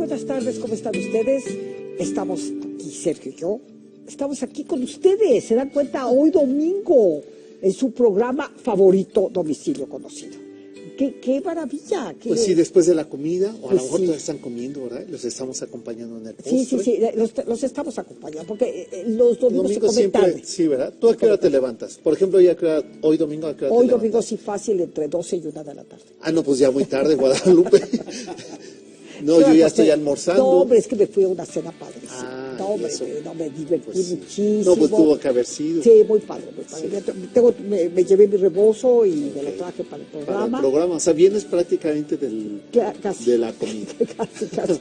buenas tardes, ¿cómo están ustedes? Estamos aquí, Sergio y yo, estamos aquí con ustedes, se dan cuenta, hoy domingo, en su programa favorito, Domicilio Conocido. ¡Qué maravilla! Pues sí, después de la comida, o a lo mejor sí. todavía están comiendo, ¿verdad? Los estamos acompañando en el postre. Sí, los estamos acompañando, porque los domingos se comen siempre, tarde. sí, ¿verdad? ¿Tú a qué hora te levantas? Por ejemplo, hoy domingo, ¿a qué hora Hoy te domingo levantas? sí fácil, entre 12 y 1 de la tarde. Ah, no, pues ya muy tarde, Guadalupe. No, yo ya estoy almorzando. No, hombre, es que me fui a una cena padrísima. Ah, no, hombre, eso. no, me divertí Pues sí. muchísimo. No, pues tuvo que haber sido. Sí, muy padre, muy padre. Sí. Me llevé mi rebozo y me lo Ok. traje para el Para programa. el programa, o sea, vienes prácticamente Casi. de la comida.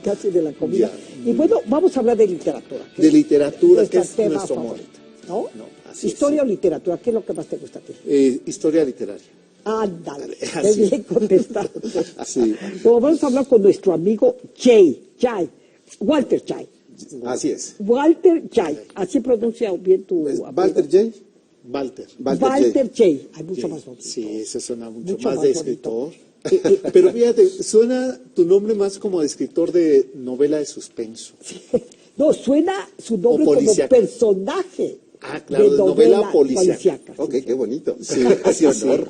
casi de la comida. Ya. Y bueno, vamos a hablar de literatura. De literatura, que nuestro es tema nuestro favorito. ¿No? No, así Historia es, o literatura, ¿qué es lo que más te gusta a ti? Historia literaria. Ándale, qué Así. bien contestado. Sí. Bueno, vamos a hablar con nuestro amigo Walter Chay. Así es. Walter Chay, así pronuncia bien tu Walter J. Walter Chay, hay mucho más bonito. Sí, eso suena mucho Mucho más más de bonito. escritor. Pero fíjate, suena tu nombre más como de escritor de novela de suspenso. No, suena su nombre O como policíaca. personaje. Ah, claro, de novela policíaca. Ok, qué bonito. Sí, Qué honor.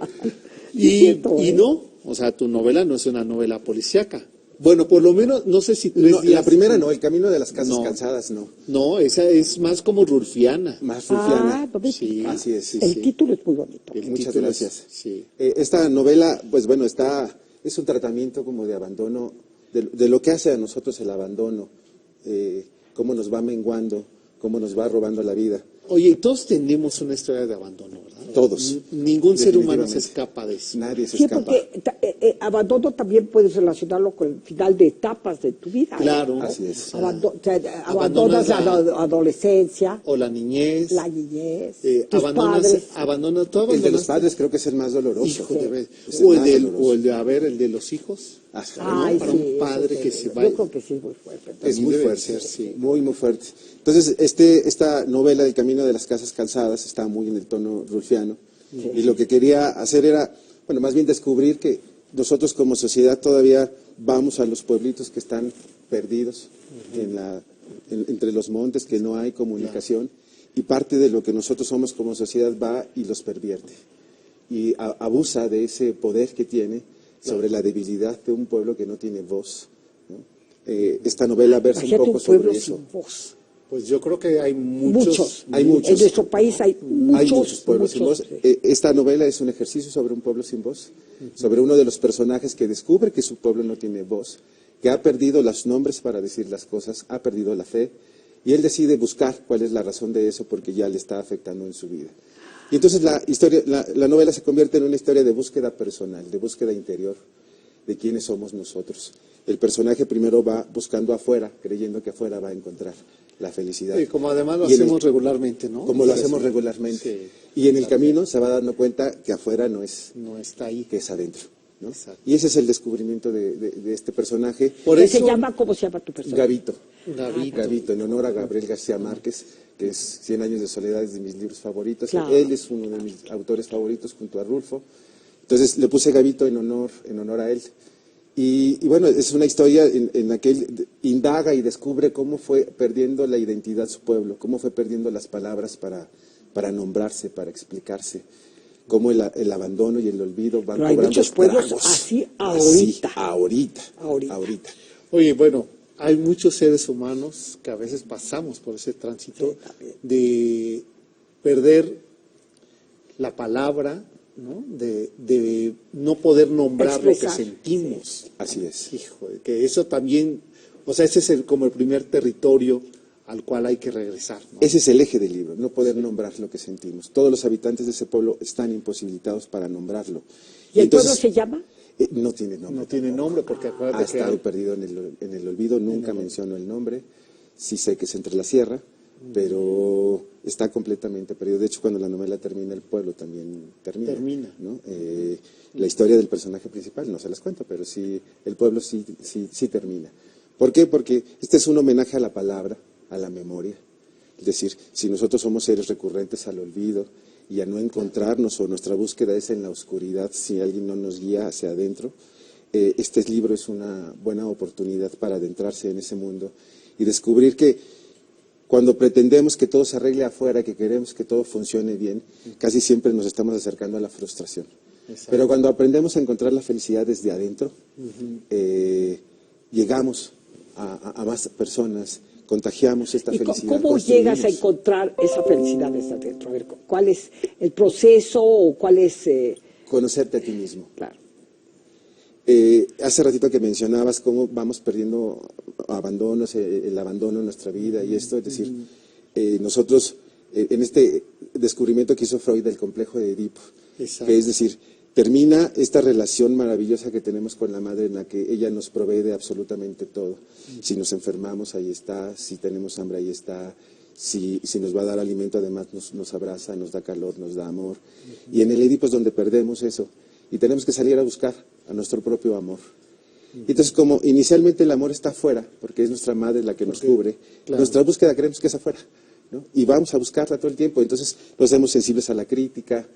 Y no, o sea, tu novela no es una novela policíaca. Bueno, por lo menos, no sé si No, la primera no, El Camino de las Casas No. Cansadas no. No, esa es más como rulfiana. Más rufiana. Ah, no me Sí, digas. así es, sí, El sí. título es muy bonito. El Muchas título es- gracias. sí. Esta novela, pues bueno, es un tratamiento como de abandono, de lo que hace a nosotros el abandono, cómo nos va menguando, cómo nos va robando la vida. Oye, y todos tenemos una historia de abandono, ¿verdad? Todos. Ningún ser humano se Definitivamente. escapa de eso. Nadie se Sí, escapa. porque abandono también puedes relacionarlo con el final de etapas de tu vida. Claro. ¿no? Así es. Abandonas la adolescencia, O la niñez. la niñez, tus abandonas, padres. tú El de los abandonaste. padres creo que es el más doloroso. Hijo de vez. Es el O el, más doloroso. el de los hijos. Bueno, para un padre eso que sí, se va. Yo creo que sí es muy fuerte. Es También muy debe fuerte, ser, sí. muy, muy fuerte. Entonces, esta novela del Camino de las Casas Cansadas está muy en el tono rulfiano. Y lo que quería hacer era, bueno, más bien descubrir que nosotros como sociedad todavía vamos a los pueblitos que están perdidos entre los montes, que no hay comunicación. Y parte de lo que nosotros somos como sociedad va y los pervierte. Y abusa de ese poder que tiene sobre la debilidad de un pueblo que no tiene voz, ¿no? Esta novela versa un Imagínate poco un pueblo sobre eso. sin voz. Pues yo creo que hay Muchos. Hay muchos. En nuestro país hay muchos pueblos sin voz. Esta novela es un ejercicio sobre un pueblo sin voz, sobre uno de los personajes que descubre que su pueblo no tiene voz, que ha perdido los nombres para decir las cosas, ha perdido la fe, y él decide buscar cuál es la razón de eso porque ya le está afectando en su vida. Y entonces la novela se convierte en una historia de búsqueda personal, de búsqueda interior, de quiénes somos nosotros. El personaje primero va buscando afuera, creyendo que afuera va a encontrar la felicidad. Sí, como además lo Y en hacemos regularmente, ¿no? Como lo hacemos regularmente. Sí. Y en el camino se va dando cuenta que afuera no es, No está ahí. que es adentro, ¿no? Exacto. Y ese es el descubrimiento de este personaje. Por ¿Cómo se eso, llama tu personaje? Gavito, en honor a Gabriel García Márquez, que es 100 años de soledad, es de mis libros favoritos. Claro. Él es uno de mis autores favoritos junto a Rulfo. Entonces le puse Gavito en honor a él. Y bueno, es una historia en la que él indaga y descubre cómo fue perdiendo la identidad su pueblo, cómo fue perdiendo las palabras para nombrarse, para explicarse, cómo el abandono y el olvido van Pero hay cobrando muchos pueblos estragos. así ahorita. Ahorita. oye, bueno, hay muchos seres humanos que a veces pasamos por ese tránsito Sí, también. de perder la palabra, ¿no? De no poder nombrar Expresar, lo que sentimos. Así es. Hijo, que eso también, o sea, ese es como el primer territorio al cual hay que regresar, ¿no? Ese es el eje del libro, no poder nombrar lo que sentimos. Todos los habitantes de ese pueblo están imposibilitados para nombrarlo. ¿Y el entonces, pueblo se llama? No tiene nombre. No tiene nombre porque Ha acuérdate que estado perdido en el olvido, nunca menciono el nombre. Sí sé que es entre la sierra, pero está completamente perdido. De hecho, cuando la novela termina, el pueblo también termina. ¿no? La historia del personaje principal, no se las cuento, pero sí, el pueblo sí termina. ¿Por qué? Porque este es un homenaje a la palabra, a la memoria. Es decir, si nosotros somos seres recurrentes al olvido y a no encontrarnos, o nuestra búsqueda es en la oscuridad, si alguien no nos guía hacia adentro, este libro es una buena oportunidad para adentrarse en ese mundo y descubrir que cuando pretendemos que todo se arregle afuera, que queremos que todo funcione bien, casi siempre nos estamos acercando a la frustración. Exacto. Pero cuando aprendemos a encontrar la felicidad desde adentro, llegamos a más personas, contagiamos esta felicidad. ¿Cómo llegas a encontrar esa felicidad desde adentro? A ver, ¿cuál es el proceso o cuál es...? Conocerte a ti mismo. Claro. Hace ratito que mencionabas cómo vamos perdiendo abandonos, el abandono en nuestra vida y esto, es decir, nosotros en este descubrimiento que hizo Freud del complejo de Edipo, que es decir, termina esta relación maravillosa que tenemos con la madre en la que ella nos provee de absolutamente todo. Si nos enfermamos, ahí está, si tenemos hambre, ahí está, si nos va a dar alimento, además nos abraza, nos da calor, nos da amor. Y en el Edipo es donde perdemos eso y tenemos que salir a buscar a nuestro propio amor. Entonces, como inicialmente el amor está afuera, porque es nuestra madre la que nos cubre, claro, nuestra búsqueda creemos que es afuera, ¿no? Y vamos a buscarla todo el tiempo. Entonces nos hacemos sensibles a la crítica,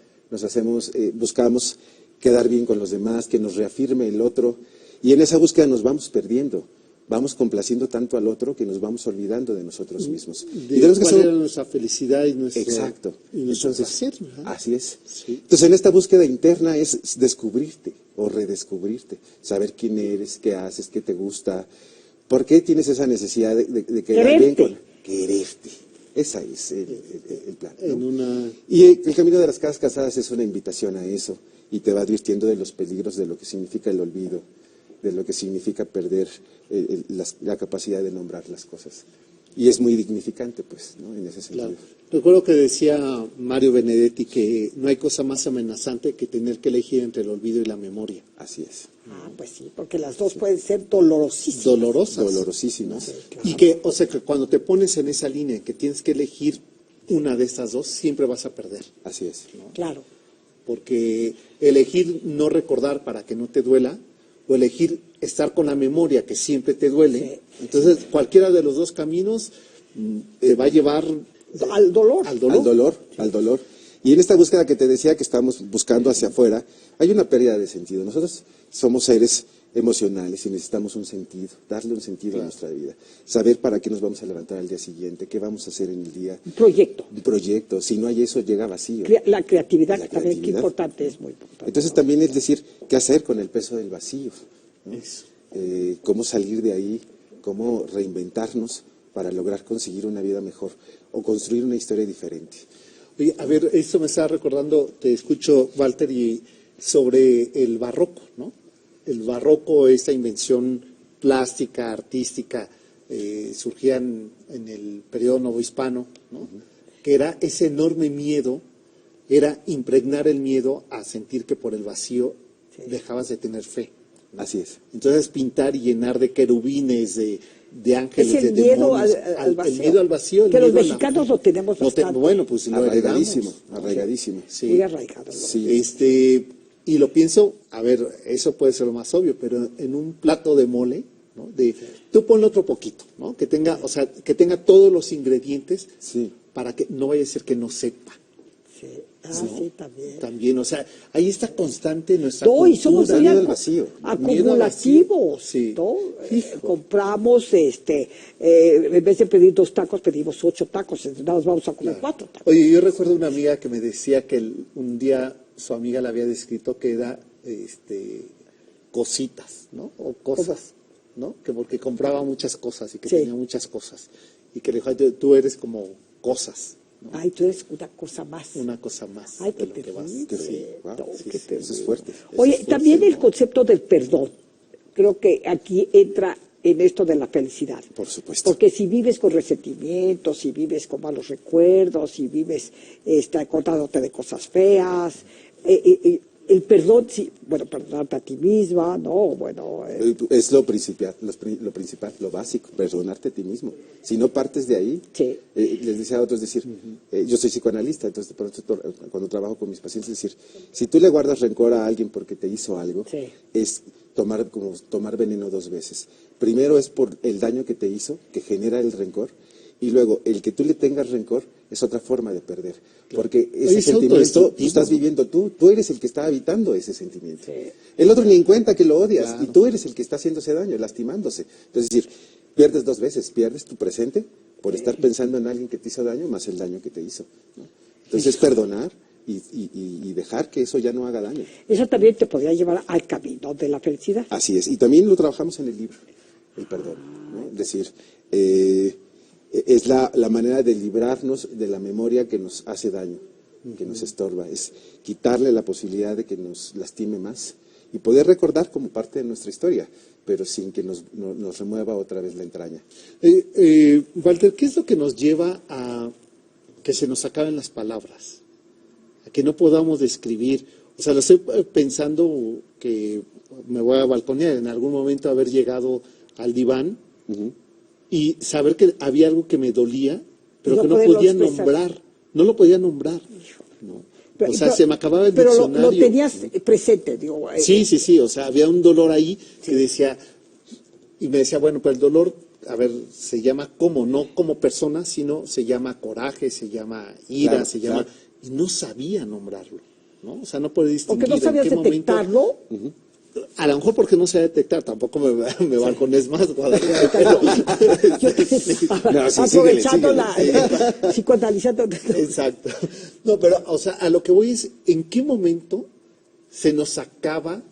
buscamos quedar bien con los demás, que nos reafirme el otro, y en esa búsqueda nos vamos perdiendo. Vamos complaciendo tanto al otro que nos vamos olvidando de nosotros mismos. Y tenemos que saber nuestra felicidad y nuestro, exacto. Y nuestro placer. Así es. Sí. Entonces, en esta búsqueda interna es descubrirte o redescubrirte, saber quién eres, qué haces, qué te gusta, por qué tienes esa necesidad de quedar bien con quererte. Ese es el plan, ¿no? Y el camino de las casas casadas es una invitación a eso y te va advirtiendo de los peligros de lo que significa el olvido, de lo que significa perder la capacidad de nombrar las cosas. Y es muy dignificante, pues, ¿no? En ese sentido. Claro. Recuerdo que decía Mario Benedetti que no hay cosa más amenazante que tener que elegir entre el olvido y la memoria. Así es. Pues sí, porque las dos pueden ser dolorosísimas. Dolorosísimas. Sí, claro. Y que, o sea, que cuando te pones en esa línea que tienes que elegir una de estas dos, siempre vas a perder. Así es. ¿No? Claro. Porque elegir no recordar para que no te duela, o elegir estar con la memoria que siempre te duele, sí, entonces cualquiera de los dos caminos te va a llevar al dolor. Al dolor. Y en esta búsqueda que te decía que estamos buscando hacia afuera, hay una pérdida de sentido. Nosotros somos seres emocionales y necesitamos un sentido, darle un sentido a nuestra vida, saber para qué nos vamos a levantar al día siguiente, qué vamos a hacer en el día. Un proyecto. Un proyecto. Si no hay eso, llega vacío. La creatividad, también, qué importante, es muy importante. Entonces también es decir, qué hacer con el peso del vacío, ¿no? Cómo salir de ahí, cómo reinventarnos para lograr conseguir una vida mejor o construir una historia diferente. Oye, a ver, esto me está recordando, te escucho, Walter, y sobre el barroco, ¿no? El barroco, esta invención plástica, artística, surgía en el periodo novohispano, ¿no? Que era ese enorme miedo, era impregnar el miedo a sentir que por el vacío dejabas de tener fe, ¿no? Así es. Entonces pintar y llenar de querubines, de ángeles, es el de miedo demonios, al vacío. El miedo al vacío. Que los mexicanos lo tenemos bastante. Bueno, pues lo arraigadísimo. Sí. Muy arraigado. Sí. Y lo pienso, a ver, eso puede ser lo más obvio, pero en un plato de mole, ¿no? Tú ponle otro poquito, ¿no? Que tenga, o sea, que tenga todos los ingredientes para que no vaya a ser que no sepa. Sí. Sí, también. También, o sea, ahí está constante nuestra cultura. Y somos muy acumulativos. Sí. ¿No? Compramos, en vez de pedir 2 tacos, pedimos 8 tacos, entonces nada más vamos a comer 4 tacos. Oye, yo recuerdo una amiga que me decía que un día su amiga le había descrito que era, cositas, ¿no? O cosas, ¿no? Que porque compraba muchas cosas y que tenía muchas cosas. Y que le dijo, tú eres como cosas, ¿no? Ay, tú eres una cosa más. Una cosa más. Ay, qué terrible. Eso es fuerte. Oye, también el concepto del perdón. Creo que aquí entra en esto de la felicidad. Por supuesto. Porque si vives con resentimientos, si vives con malos recuerdos, si vives acordándote de cosas feas, el perdón, perdonarte a ti misma, ¿no? Bueno, es lo principal, lo básico, perdonarte a ti mismo. Si no partes de ahí, les decía a otros, decir, yo soy psicoanalista, entonces cuando trabajo con mis pacientes, decir, si tú le guardas rencor a alguien porque te hizo algo, es tomar veneno 2 veces. Primero es por el daño que te hizo, que genera el rencor, y luego el que tú le tengas rencor es otra forma de perder. Porque ese Es sentimiento autodestructivo, tú estás ¿no? viviendo tú eres el que está habitando ese sentimiento. Sí. El otro ni en cuenta que lo odias, Claro. y tú eres el que está haciéndose daño, lastimándose. Entonces, es decir, pierdes dos veces, pierdes tu presente por estar pensando en alguien que te hizo daño, más el daño que te hizo, ¿no? Entonces, perdonar y dejar que eso ya no haga daño. Eso también te podría llevar al camino de la felicidad. Así es, y también lo trabajamos en el libro, el perdón, ¿no? Es decir, es la manera de librarnos de la memoria que nos hace daño, que nos estorba, es quitarle la posibilidad de que nos lastime más y poder recordar como parte de nuestra historia, pero sin que nos remueva otra vez la entraña. Walter, ¿qué es lo que nos lleva a que se nos acaben las palabras? A que no podamos describir. O sea, lo estoy pensando que me voy a balconear, en algún momento haber llegado al diván y saber que había algo que me dolía, pero No que no poderlo podía expresar. nombrar. No lo podía nombrar. ¿No? O sea, se me acababa el pero diccionario. lo tenías presente, digo. Sí, o sea, había un dolor ahí que decía, y me decía, bueno, pues el dolor, a ver, se llama como, no como persona, sino se llama coraje, se llama ira, Claro, se llama, claro. y no sabía nombrarlo, ¿no? O sea, no podía Porque distinguir no en sabías qué momento. detectarlo. A lo mejor porque no sabía detectar, tampoco me balcones más, Guadalupe, Yo te- No, sí, aprovechando síguele. psicoanalizando. Exacto. No, pero, o sea, a lo que voy es, ¿en qué momento se nos acaba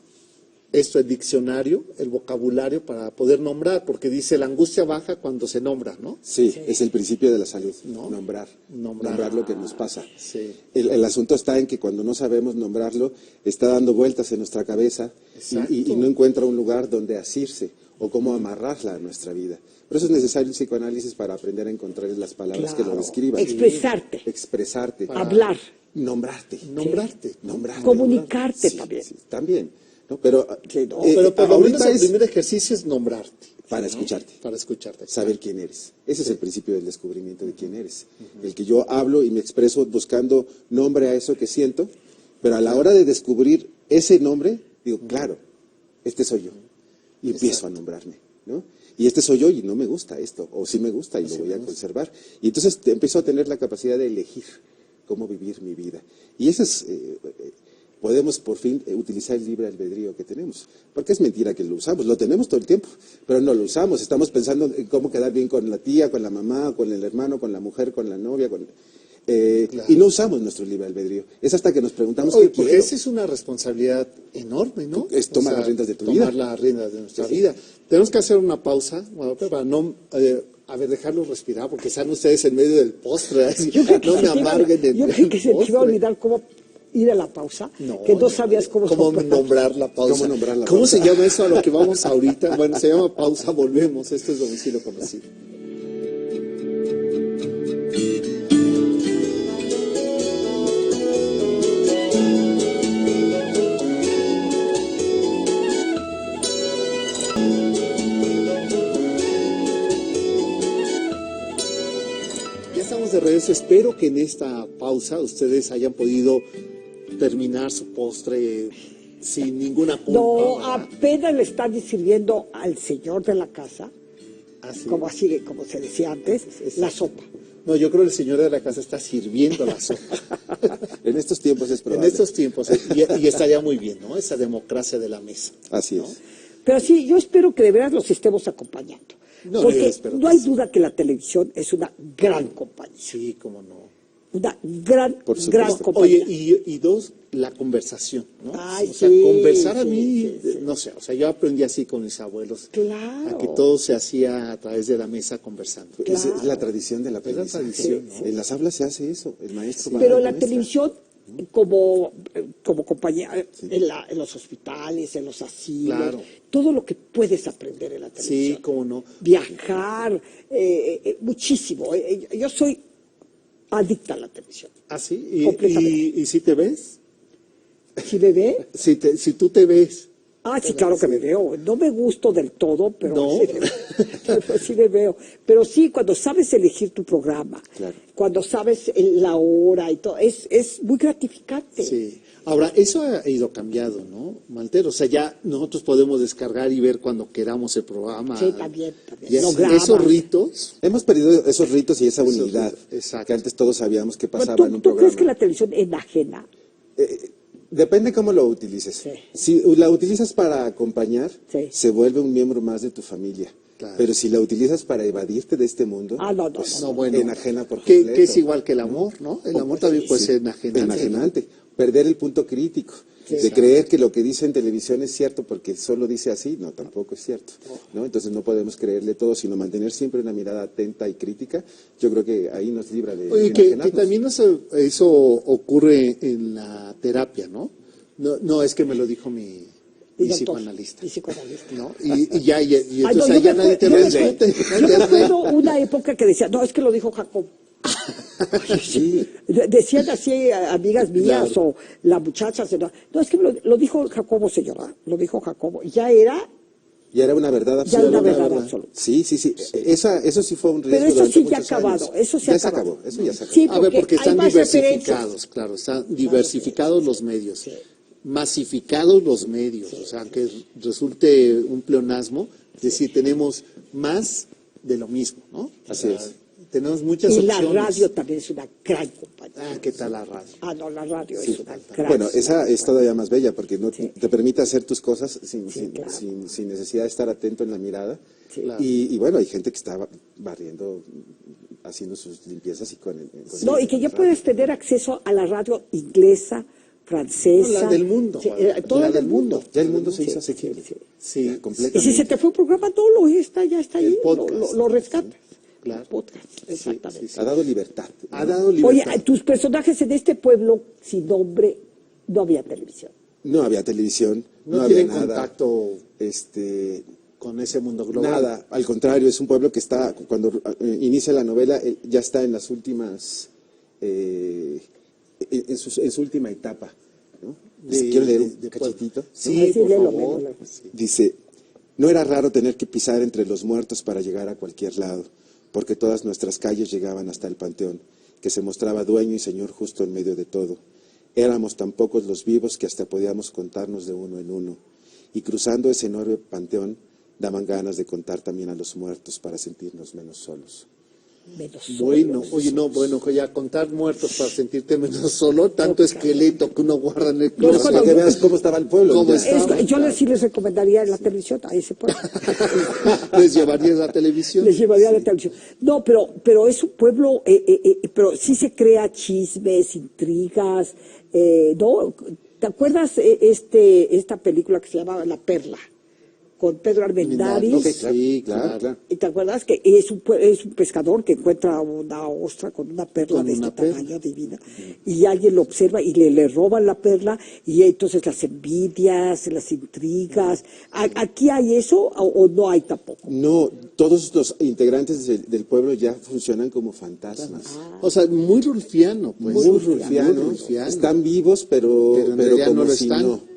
esto, el diccionario, el vocabulario para poder nombrar? Porque dice, la angustia baja cuando se nombra, ¿no? Sí, es el principio de la salud, ¿No? nombrar Nombrar. lo que nos pasa. Sí. El asunto está en que cuando no sabemos nombrarlo, está dando vueltas en nuestra cabeza Exacto. y no encuentra un lugar donde asirse o cómo amarrarla a nuestra vida. Por eso es necesario el psicoanálisis para aprender a encontrar las palabras que lo Claro. describan. Expresarte. Expresarte. Hablar. Nombrarte. Nombrarte. Nombrarte. Comunicarte Sí, también. sí, también. ¿No? Pero, No, pero por lo ahorita menos el es primer ejercicio es nombrarte. para ¿no? escucharte. Para escucharte. Saber quién eres. Ese es el principio del descubrimiento de quién eres. El que yo hablo y me expreso buscando nombre a eso que siento, pero a la hora de descubrir ese nombre, digo, claro, este soy yo. Y empiezo a nombrarme, ¿no? Y este soy yo y no me gusta esto, o sí me gusta y lo voy a conservar. Y entonces empiezo a tener la capacidad de elegir cómo vivir mi vida. Y eso es... podemos por fin utilizar el libre albedrío que tenemos. Porque es mentira que lo usamos, lo tenemos todo el tiempo, pero no lo usamos. Estamos pensando en cómo quedar bien con la tía, con la mamá, con el hermano, con la mujer, con la novia, y no usamos nuestro libre albedrío. Es hasta que nos preguntamos Oye, qué porque quiero. esa es una responsabilidad enorme, ¿no? Es tomar las riendas de tu vida. Tomar las riendas de nuestra vida. Tenemos que hacer una pausa, Guadalupe, para no, a ver, dejarlos respirar, porque están ustedes en medio del postre. Así, Yo creo que no se me te iba- amarguen el yo creo que se te iba a postre. olvidar cómo ir a la pausa, que no sabías cómo nombrar la pausa. ¿Cómo nombrar la ¿Cómo pausa? se llama eso a lo que vamos ahorita? Bueno, se llama pausa, volvemos. Esto es Domicilio Conocido. Ya estamos de regreso. Espero que en esta pausa ustedes hayan podido terminar su postre sin ninguna culpa. No, ¿verdad? apenas le están sirviendo al señor de la casa, Así. como se decía antes, la sopa. No, yo creo que el señor de la casa está sirviendo la sopa. En estos tiempos es En probable. estos tiempos, y estaría muy bien, ¿no? Esa democracia de la mesa. Así ¿no? es. Pero sí, yo espero que de veras los estemos acompañando. No, yo porque espero no que hay sí. duda que la televisión es una gran compañía. Sí, cómo no. Una gran, Por supuesto. gran compañía. Oye, y dos, la conversación, ¿no? Ay, o sea, sí, conversar a sí, mí, sí, sí. no sé, o sea, yo aprendí así con mis abuelos. Claro. A que todo se hacía a través de la mesa conversando. Es la tradición de la Es la aprendizaje. tradición, ¿no? En las aulas se hace eso. El maestro va Pero a la maestra. televisión, como compañía, en los hospitales, en los asilos, Claro. todo lo que puedes aprender en la televisión. Sí, cómo no. Viajar, muchísimo. Yo soy adicta a la televisión. ¿Ah, sí? Completamente. ¿Y si te ves? ¿Sí me ve? Si tú te ves. Ah, sí, claro que me veo. No me gusto del todo, pero, No. sí, pero sí me veo. Pero sí, cuando sabes elegir tu programa, Claro. cuando sabes la hora y todo, es muy gratificante. Sí. Ahora, eso ha ido cambiando, ¿no, Maltero? O sea, ya nosotros podemos descargar y ver cuando queramos el programa. Sí, también. Ya, Lo grabas. esos ritos. Hemos perdido esos ritos y esa Esos unidad ritos, exacto. que antes todos sabíamos que Pero pasaba en un ¿tú programa. crees que la televisión enajena? Depende cómo lo utilices. Sí. Si la utilizas para acompañar, Sí. se vuelve un miembro más de tu familia. Claro. Pero si la utilizas para evadirte de este mundo, No. No, bueno. enajena por que completo. es igual que el amor, ¿no? El amor también puede ser enajenante. Enajenante. Perder el punto crítico. De creer que lo que dice en televisión es cierto porque solo dice así, no, tampoco es cierto, ¿no? Entonces no podemos creerle todo, sino mantener siempre una mirada atenta y crítica. Yo creo que ahí nos libra de Oye, que enajenarnos. también eso ocurre en la terapia, ¿no? No, es que me lo dijo mi psicoanalista. Mi psicoanalista. ¿No? Y entonces Ay, no, ahí ya nadie te yo me vende. acuerdo- yo me acuerdo una época que decía, no, es que lo dijo Jacob. Sí. Decían así amigas mías Claro. o la muchacha, no, es que lo dijo Jacobo, señora, lo dijo Jacobo. Ya era, Ya era una verdad ya era absoluta. una verdad absoluta. Sí. Eso sí fue un riesgo. Pero eso durante sí ya ha muchos acabado, años. eso sí ha ya se acabado. acabó, eso ya se acabó. Sí, A ver, porque hay están más diversificados, claro, están diversificados los medios, masificados los medios, o sea, que resulte un pleonasmo, es decir, tenemos más de lo mismo, ¿no? Así es. Tenemos muchas Y la opciones. radio también es una gran compañía. Ah, ¿qué tal la radio? Ah, no, la radio es una gran. Bueno, esa es todavía más bella porque no te permite hacer tus cosas sin claro. sin necesidad de estar atento en la mirada. Sí. Claro. Y bueno, hay gente que está barriendo, haciendo sus limpiezas y con No, y que ya puedes tener acceso a la radio inglesa, francesa. No, la del mundo, Sí, la toda del del mundo. Ya el mundo se Sí, hizo asequible. sí, sí. Sí. Ya, Y completamente. si se te fue un programa, no lo está, ya está El ahí. podcast. Lo rescatas. Claro. El podcast, exactamente. sí. Ha dado libertad. Ha dado Oye, libertad. tus personajes en este pueblo sin nombre, no había televisión. No había televisión, no no había tienen nada. contacto Este, con ese mundo global. nada, al contrario, es un pueblo que está, cuando inicia la novela, ya está en las últimas, en su última etapa, ¿no? Quiero leer un cachitito. Sí, por léelo, favor. léelo. Dice, no era raro tener que pisar entre los muertos para llegar a cualquier lado, porque todas nuestras calles llegaban hasta el panteón, que se mostraba dueño y señor justo en medio de todo. Éramos tan pocos los vivos que hasta podíamos contarnos de uno en uno, y cruzando ese enorme panteón daban ganas de contar también a los muertos para sentirnos menos solos. Menos Bueno, solos. oye, no, bueno, que ya contar muertos para sentirte menos solo, tanto esqueleto que uno guarda en el No, closet. cuando Para que yo- veas cómo estaba el pueblo. ¿Cómo ya. está? Yo sí les recomendaría la televisión a ese pueblo. ¿Les llevarías la televisión? Les llevaría a la televisión. No, pero es un pueblo, pero sí se crea chismes, intrigas, ¿no? ¿Te acuerdas esta película que se llama La Perla? Con Pedro Armendáriz. Ok, Sí, claro. ¿Y te acuerdas que es un pescador que encuentra una ostra con una perla Con de este una perla. tamaño divina? Y alguien lo observa y le roban la perla y entonces las envidias, las intrigas. ¿Aquí hay eso o no hay tampoco? No, todos los integrantes del pueblo ya funcionan como fantasmas. O sea, muy rulfiano, pues. Muy rulfiano. Muy rulfiano. Están vivos, pero en realidad como no lo si están. no.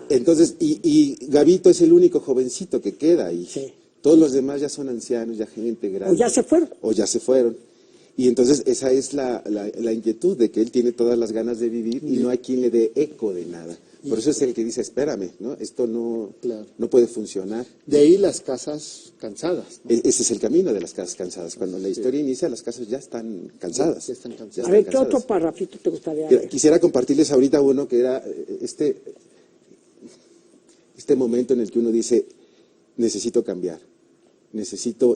Entonces, y Gabito es el único jovencito que queda ahí. Sí. Todos los demás ya son ancianos, ya gente grande. O ya se fueron. O ya se fueron. Y entonces esa es la inquietud de que él tiene todas las ganas de vivir y no hay quien le dé eco de nada. Por eso es el que dice, espérame, ¿no? Esto no, Claro. no puede funcionar. De ahí las casas cansadas, ¿no? Ese es el camino de las casas cansadas. Cuando la historia inicia, las casas ya están cansadas. Ya están cansadas. Ya A están ver, ¿qué cansadas. otro parrafito te gustaría leer? Quisiera compartirles ahorita uno que era este momento en el que uno dice, necesito cambiar,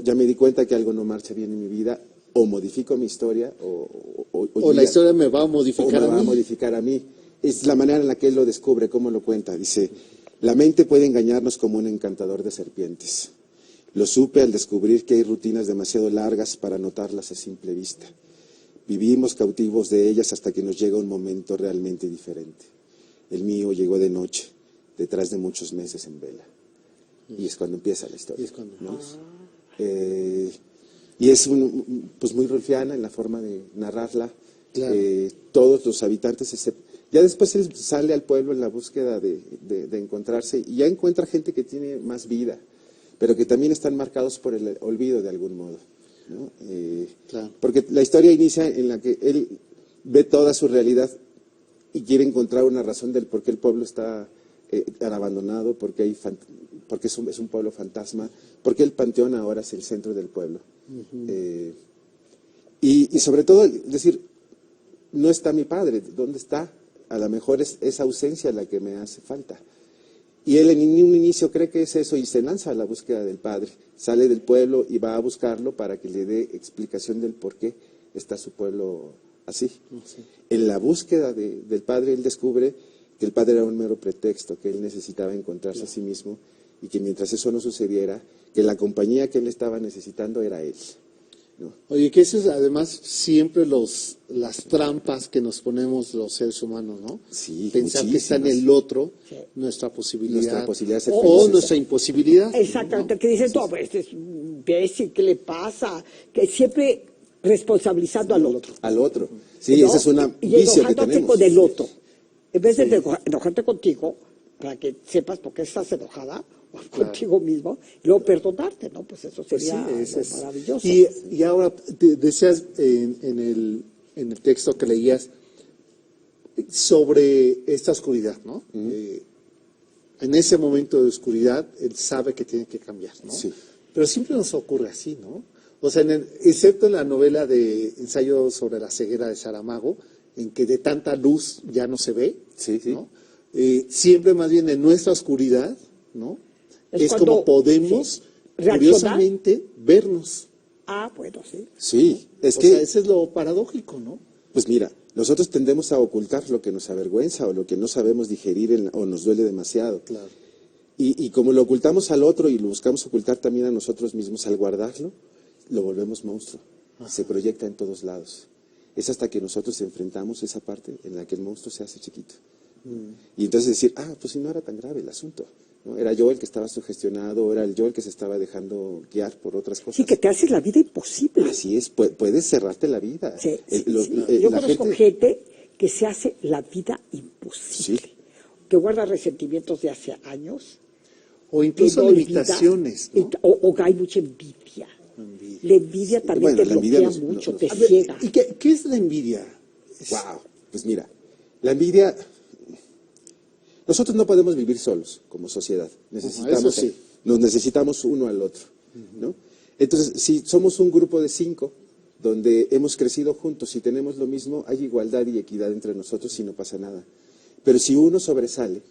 ya me di cuenta que algo no marcha bien en mi vida, o modifico mi historia, O la historia me va a modificar o me a va a mí. modificar a mí. Es la manera en la que él lo descubre, cómo lo cuenta. Dice, la mente puede engañarnos como un encantador de serpientes. Lo supe al descubrir que hay rutinas demasiado largas para notarlas a simple vista. Vivimos cautivos de ellas hasta que nos llega un momento realmente diferente. El mío llegó de noche, detrás de muchos meses en vela. Y es cuando empieza la historia. Y es cuando ¿no? Y es pues muy rulfiana en la forma de narrarla. Claro. Todos los habitantes, ya después él sale al pueblo en la búsqueda de encontrarse y ya encuentra gente que tiene más vida, pero que también están marcados por el olvido de algún modo, ¿no? Claro. Porque la historia inicia en la que él ve toda su realidad y quiere encontrar una razón del por qué el pueblo está tan abandonado, porque es un pueblo fantasma, porque el panteón ahora es el centro del pueblo. Y sobre todo, decir, no está mi padre, ¿dónde está? A lo mejor es esa ausencia la que me hace falta. Y él en un inicio cree que es eso y se lanza a la búsqueda del padre. Sale del pueblo y va a buscarlo para que le dé explicación del por qué está su pueblo así. En la búsqueda del padre, él descubre que el padre era un mero pretexto, que él necesitaba encontrarse a sí mismo y que mientras eso no sucediera, que la compañía que él estaba necesitando era él. ¿No? Oye, que eso es además siempre las trampas que nos ponemos los seres humanos, ¿no? Sí, pensar que está en muchísimas. el otro, Sí. nuestra posibilidad de ser o felices. nuestra imposibilidad. Exactamente, que dices, no, pues este es un imbécil, ¿qué le pasa? Que siempre responsabilizando al otro. Al otro. Sí, ¿no? esa es una Y vicio que enojándote tenemos. con el otro. En vez de enojarte contigo, para que sepas por qué estás enojada, o contigo mismo, y luego perdonarte, ¿no? Pues eso Pues sí, sería ese es maravilloso. Y ahora decías en el texto que leías sobre esta oscuridad, ¿no? En ese momento de oscuridad, él sabe que tiene que cambiar, ¿no? Sí. Pero siempre nos ocurre así, ¿no? O sea, excepto en la novela de Ensayo sobre la ceguera de Saramago, en que de tanta luz ya no se ve, Sí, sí. ¿no? Siempre más bien en nuestra oscuridad, ¿no? Es cuando, como podemos, sí, reaccionar. curiosamente, vernos. Ah, bueno, sí. Sí, es O que, sea, ese es lo paradójico, ¿no? pues mira, nosotros tendemos a ocultar lo que nos avergüenza o lo que no sabemos digerir o nos duele demasiado. Claro. Y como lo ocultamos al otro y lo buscamos ocultar también a nosotros mismos, al guardarlo, lo volvemos monstruo. Se proyecta en todos lados. Es hasta que nosotros enfrentamos esa parte en la que el monstruo se hace chiquito. Y entonces decir, pues si no era tan grave el asunto, ¿no? Era yo el que estaba sugestionado, era yo el que se estaba dejando guiar por otras cosas. Sí, que te haces la vida imposible. Así es, puedes cerrarte la vida. Sí, sí, Los- sí. eh, Yo la conozco gente que se hace la vida imposible, Sí. que guarda resentimientos de hace años. O que incluso no olvida, limitaciones, ¿no? o hay mucha envidia. La envidia también bueno, te la envidia bloquea nos- mucho, nos- te A ver, ciega. ¿y qué es la envidia? Wow, pues mira, la envidia, nosotros no podemos vivir solos como sociedad, eso sí. nos necesitamos uno al otro, ¿no? Entonces, si somos un grupo de 5, donde hemos crecido juntos y tenemos lo mismo, hay igualdad y equidad entre nosotros y no pasa nada. Pero si uno sobresale,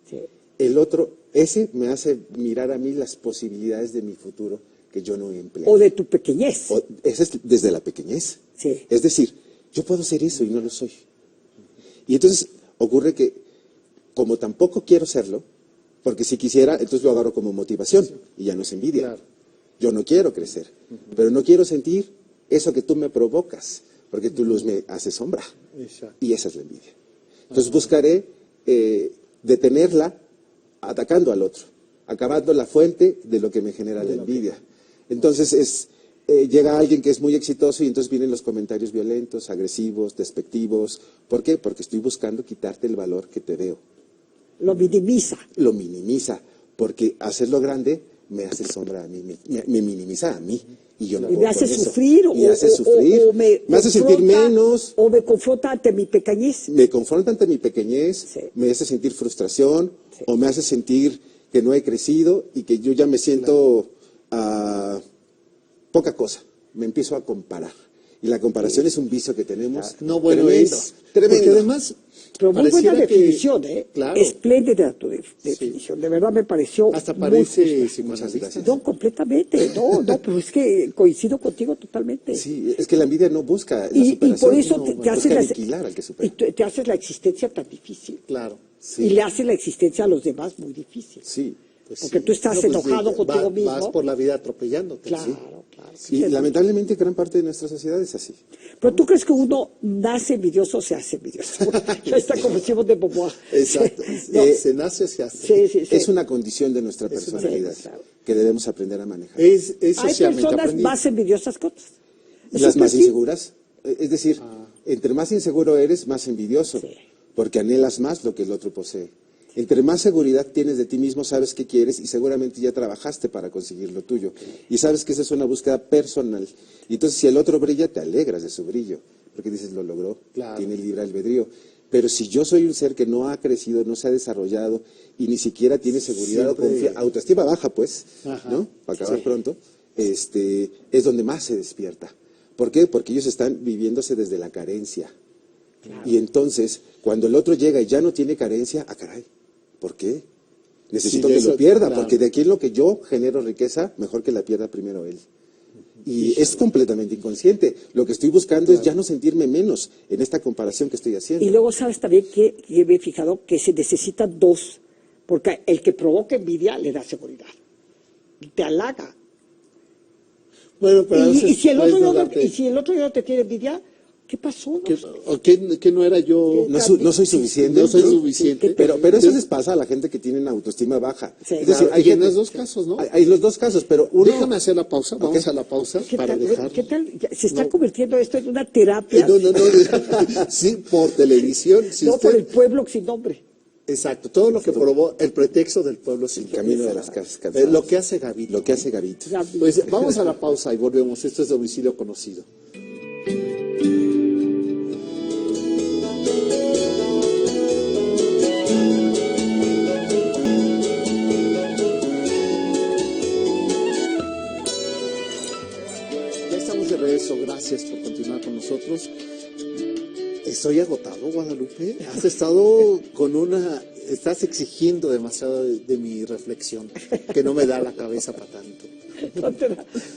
Sí. el otro, ese me hace mirar a mí las posibilidades de mi futuro que yo no he empleado. O de tu pequeñez. Ese es desde la pequeñez. Sí. Es decir, yo puedo ser eso y no lo soy. Y entonces ocurre que, como tampoco quiero serlo, porque si quisiera, entonces lo agarro como motivación y ya no es envidia. Claro. Yo no quiero crecer, pero no quiero sentir eso que tú me provocas, porque tu luz me hace sombra. Exacto. Y esa es la envidia. Entonces buscaré detenerla atacando al otro, acabando la fuente de lo que me genera la envidia. Entonces llega alguien que es muy exitoso y entonces vienen los comentarios violentos, agresivos, despectivos. ¿Por qué? Porque estoy buscando quitarte el valor que te veo. Lo minimiza. Lo minimiza, porque hacerlo grande me hace sombra a mí, me minimiza a mí. Y yo no Y me puedo hace con eso. sufrir. Y me hace sufrir. o me hace sentir confronta, menos. O me confronta ante mi pequeñez. Me confronta ante mi pequeñez, Sí. me hace sentir frustración, Sí. o me hace sentir que no he crecido y que yo ya me siento poca cosa. Me empiezo a comparar. Y la comparación es un vicio que tenemos. No, bueno, tremendo, es. tremendo. Porque además. Pero muy buena pareciera que- definición, ¿eh? Claro. Espléndida tu definición. De verdad me pareció Hasta muy parece justa. psicoanalista. No, completamente. No, pero es que coincido contigo totalmente. Sí, es que la envidia no busca la Y superación, por eso no, te busca haces aniquilar al que y supera. te haces la existencia tan difícil. Claro. Sí. Y le haces la existencia a los demás muy difícil. Sí. Pues Porque sí. tú estás No, pues, enojado contigo vas mismo. por la vida atropellándote. Claro, Sí. claro. Y lamentablemente gran parte de nuestra sociedad es así. Pero tú crees que uno nace envidioso o se hace envidioso. Ya está como Simón de Beauvoir. Exacto. No, Se nace o se hace. sí, sí, sí. Es una condición de nuestra personalidad Sí, claro. que debemos aprender a manejar. Es Hay socialmente personas aprendido. más envidiosas que otras. Y Eso las es más sí. inseguras, es decir, entre más inseguro eres, más envidioso, Sí. porque anhelas más lo que el otro posee. Entre más seguridad tienes de ti mismo, sabes qué quieres y seguramente ya trabajaste para conseguir lo tuyo. Y sabes que esa es una búsqueda personal. Y entonces si el otro brilla, te alegras de su brillo, porque dices, lo logró, Claro. tiene libre albedrío. Pero si yo soy un ser que no ha crecido, no se ha desarrollado y ni siquiera tiene seguridad o autoestima baja, pues, ¿no? Para acabar pronto, es donde más se despierta. ¿Por qué? Porque ellos están viviéndose desde la carencia. Claro. Y entonces, cuando el otro llega y ya no tiene carencia, caray, ¿por qué? Necesito que lo pierda, claro. Porque de aquí en lo que yo genero riqueza, mejor que la pierda primero él. Y es completamente inconsciente. Lo que estoy buscando es ya no sentirme menos en esta comparación que estoy haciendo. Y luego sabes también que me he fijado que se necesitan dos, porque el que provoca envidia le da seguridad, te halaga. Bueno, pero y si el otro ya no te tiene envidia, ¿qué pasó? ¿Que no era yo? No soy suficiente. No soy suficiente. Pero eso les pasa a la gente que tiene autoestima baja. Sí. Es decir, hay en los dos casos, ¿no? Hay los dos casos, pero uno... Déjame hacer la pausa, vamos a la pausa para dejarlo. ¿Qué tal? Se está convirtiendo esto en una terapia. No. Sí, por televisión. Si no, por el pueblo sin nombre. Exacto, todo lo que probó el pretexto del pueblo sin nombre. El camino de las casas cansadas. Lo que hace Gabito. Lo que hace Gabito. Pues vamos a la pausa y volvemos. Esto es Domicilio Conocido. Gracias por continuar con nosotros. Estoy agotado, Guadalupe. Has estado estás exigiendo demasiado de mi reflexión, que no me da la cabeza para tanto.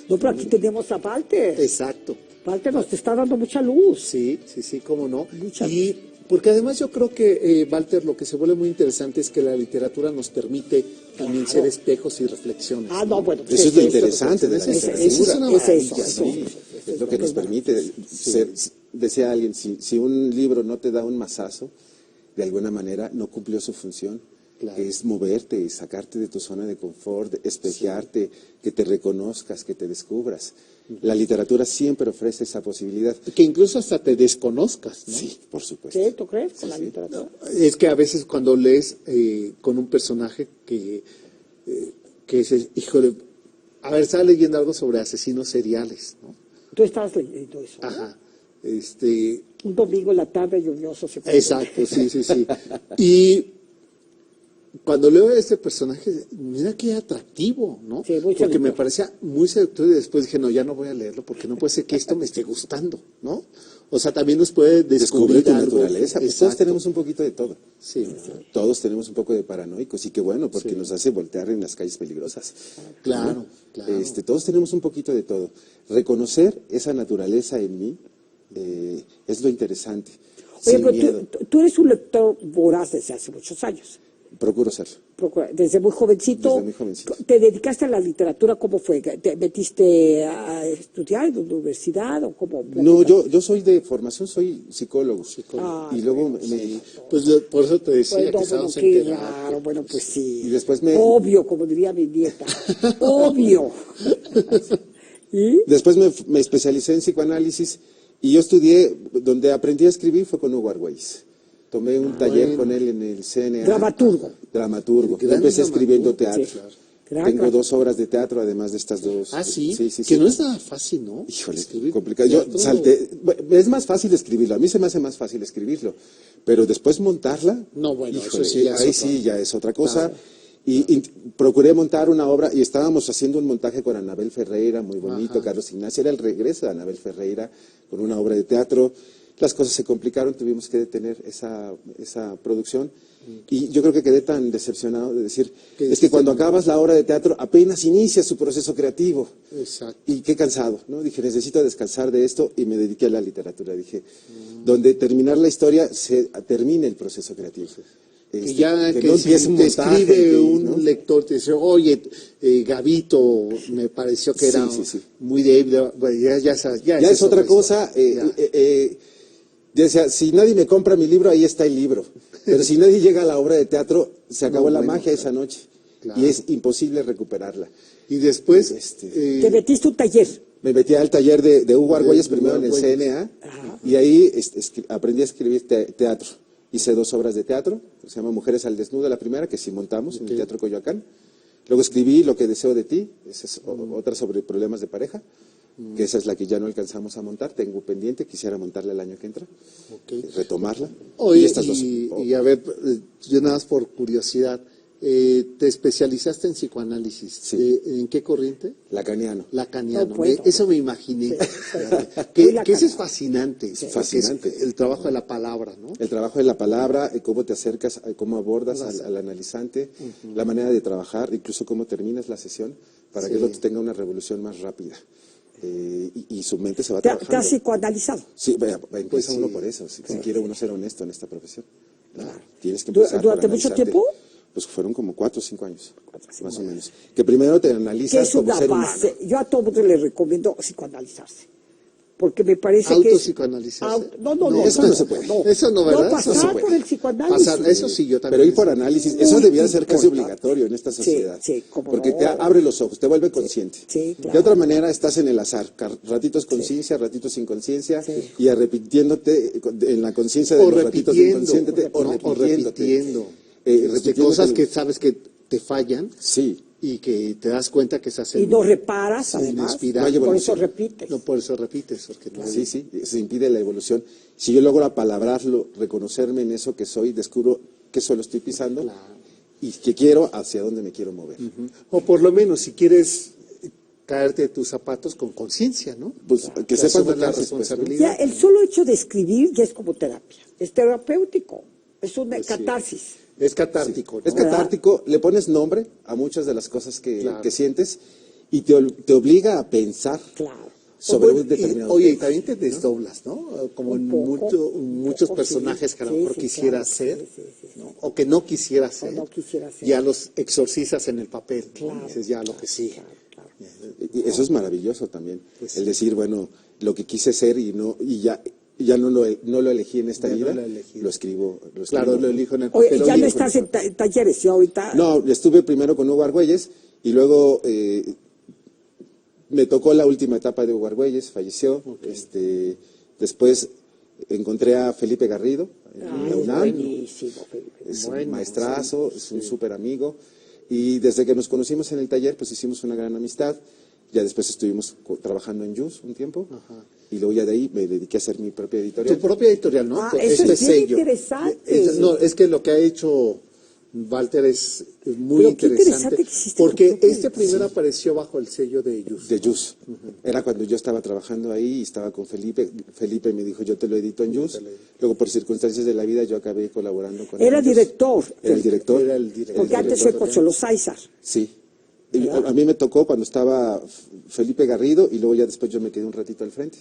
No, pero aquí tenemos a Walter. Exacto. Walter nos está dando mucha luz. Sí, cómo no. Y porque además yo creo que, Walter, lo que se vuelve muy interesante es que la literatura nos permite también ser espejos y reflexiones. No, bueno. Eso es lo interesante de la literatura. Eso es una maravilla, sí. Es lo que nos permite ser, decía alguien, si un libro no te da un mazazo, de alguna manera no cumplió su función, claro. Que es moverte, sacarte de tu zona de confort, espejearte, que te reconozcas, que te descubras. La literatura siempre ofrece esa posibilidad. Que incluso hasta te desconozcas, ¿no? Sí, por supuesto. ¿Sí? ¿Tú crees? Con la literatura. No, es que a veces cuando lees con un personaje que dices, híjole, a ver, estaba leyendo algo sobre asesinos seriales, ¿no? Tú estabas leyendo eso, ¿no? Ajá. Un domingo en la tarde lluvioso. Exacto, sí. Y cuando leo a este personaje, mira qué atractivo, ¿no? Sí, muy porque seductor. me parecía muy seductor y después dije, no, ya no voy a leerlo porque no puede ser que esto me esté gustando, ¿no? O sea, también nos puede descubrir tu algo. naturaleza. Pues todos tenemos un poquito de todo. Sí. Todos tenemos un poco de paranoicos y qué bueno, porque nos hace voltear en las calles peligrosas. Claro, ¿no? claro. Todos tenemos un poquito de todo. Reconocer esa naturaleza en mí es lo interesante. Oye, sin pero miedo. tú eres un lector voraz desde hace muchos años. Procuro serlo. Desde muy jovencito. Desde muy jovencito. ¿Te dedicaste a la literatura? ¿Cómo fue? ¿Te metiste a estudiar en la universidad o cómo? No, yo soy de formación, soy psicólogo. Y luego Pues por eso te decía que estábamos en terapia. Claro, bueno, pues sí. Y después Obvio, como diría mi nieta. Obvio. ¿Y? Después me especialicé en psicoanálisis y yo estudié, donde aprendí a escribir fue con Hugo Argüelles. Tomé un taller con él en el CNA. Dramaturgo. Yo empecé escribiendo teatro. Sí, claro. Tengo 2 obras de teatro, además de estas 2. Sí. Que no es nada fácil, ¿no? Híjole, escribir complicado. Yo salté. Es más fácil escribirlo. A mí se me hace más fácil escribirlo. Pero después montarla. No, bueno, híjole, eso sí ahí sí ya es otra cosa. Claro. Y procuré montar una obra y estábamos haciendo un montaje con Anabel Ferreira, muy bonito. Carlos Ignacio. Era el regreso de Anabel Ferreira con una obra de teatro. Las cosas se complicaron, tuvimos que detener esa producción y yo creo que quedé tan decepcionado de decir, es que cuando acabas la obra de teatro apenas inicia su proceso creativo. Exacto. Y qué cansado, ¿no? Dije, necesito descansar de esto y me dediqué a la literatura. Dije, donde terminar la historia se termine el proceso creativo. Y ya que no si te montaje, escribe un ¿no? lector, te dice, oye, Gabito, me pareció que era muy débil, bueno, ya es otra cosa. Yo decía, si nadie me compra mi libro, ahí está el libro. Pero si nadie llega a la obra de teatro, se acabó la magia esa noche. Claro. Y es imposible recuperarla. Y después... ¿Te metiste un taller? Me metí al taller de Hugo Argüelles, primero en el CNA, y ahí aprendí a escribir teatro. Hice 2 obras de teatro, se llama Mujeres al Desnudo, la primera, que sí montamos en el Teatro Coyoacán. Luego escribí Lo que deseo de ti, esa es otra sobre problemas de pareja. que esa es la que ya no alcanzamos a montar, tengo pendiente, quisiera montarla el año que entra, retomarla. Oye, estas dos. y a ver, yo nada más por curiosidad, te especializaste en psicoanálisis. Sí. ¿En qué corriente? Lacaniano. Lacaniano. No puedo. Eso me imaginé. Muy Que eso es lacaniano. fascinante. Sí. porque Fascinante. es el trabajo de la palabra, ¿no? El trabajo de la palabra, cómo te acercas, cómo abordas al analizante, la manera de trabajar, incluso cómo terminas la sesión, para que el otro tenga una revolución más rápida. Y su mente se va ¿Te trabajando. has psicoanalizado? Sí, empieza Pues uno sí. por eso, si quiere uno ser honesto en esta profesión. Claro. Tienes que ¿Durante empezar por mucho analizarte. tiempo? Pues fueron como 4 o 5 años, 4 o 5 más o años. menos. Que primero te Que analizas es como una ser humano. base. Yo a todo mundo le recomiendo psicoanalizarse. Porque me parece que es... ¿Autopsicoanalizarse? No, eso no se puede. Eso no, ¿verdad? No, pasar No se puede. por el psicoanálisis. Pasar, eso sí, yo también. Pero ir por análisis, eso Muy debería ser casi importante. obligatorio en esta sociedad. Sí, cómo porque no. te abre los ojos, te vuelve consciente. sí, claro. De otra manera estás en el azar, ratitos conciencia, ratitos sin conciencia, y arrepintiéndote en la conciencia de O los ratitos repitiendo, inconsciente, ¿no? O repitiendo. De cosas que sabes que te fallan Sí. y que te das cuenta que estás Y no reparas, además. inspirado. No hay Por eso evolución. repites. No, por eso repites. Porque no hay- Sí, sí, se impide la evolución. Si yo logro apalabrarlo, reconocerme en eso que soy, descubro qué suelo estoy pisando y qué quiero, hacia dónde me quiero mover. O por lo menos, si quieres caerte de tus zapatos con conciencia, ¿no? Pues que Que sepas lo asumas que la haces, pues, ¿no? responsabilidad. Ya el solo hecho de escribir ya es como terapia. Es terapéutico. Es una catarsis. Es catártico, ¿no? Es catártico, le pones nombre a muchas de las cosas que, Claro. que sientes y te obliga a pensar Claro. sobre Bueno, un determinado oye, y tema. también te desdoblas, ¿no? Como Un en poco, muchos poco, personajes sí, que a lo sí, mejor sí, quisieras claro, ser, sí, ¿no? O que no quisieras ser. no quisieras ser. Ya los exorcizas en el papel. ¿no? Claro. Dices, ya lo que sigue. Claro. Y eso es maravilloso también, Pues el sí. decir, bueno, lo que quise ser y ya no lo elegí en esta Ya no vida, lo elegí. lo escribo. Claro, lo elijo en el Oye, papel. ya Oye, no estás en talleres, yo ahorita... No, estuve primero con Hugo Argüelles y luego me tocó la última etapa de Hugo Argüelles, falleció. Después encontré a Felipe Garrido en la UNAM. Buenísimo, Felipe. Es un Bueno, maestrazo, es un súper amigo. Y desde que nos conocimos en el taller, pues hicimos una gran amistad. Ya después estuvimos trabajando en JUS un tiempo. Y luego ya de ahí me dediqué a hacer mi propia editorial. Tu propia editorial, ¿no? Eso es bien interesante. No, es que lo que ha hecho Walter es muy Pero qué interesante. interesante que hiciste tu Porque propia este primero apareció bajo el sello de Yus. De JUS. Era cuando yo estaba trabajando ahí y estaba con Felipe. Felipe me dijo, yo te lo edito en JUS. Luego, por circunstancias de la vida, yo acabé colaborando con él. Era en JUS. director. Era el director. Era el director. Porque antes fue Consuelo Sáizar. Sí. Y a mí me tocó cuando estaba Felipe Garrido y luego ya después yo me quedé un ratito al frente.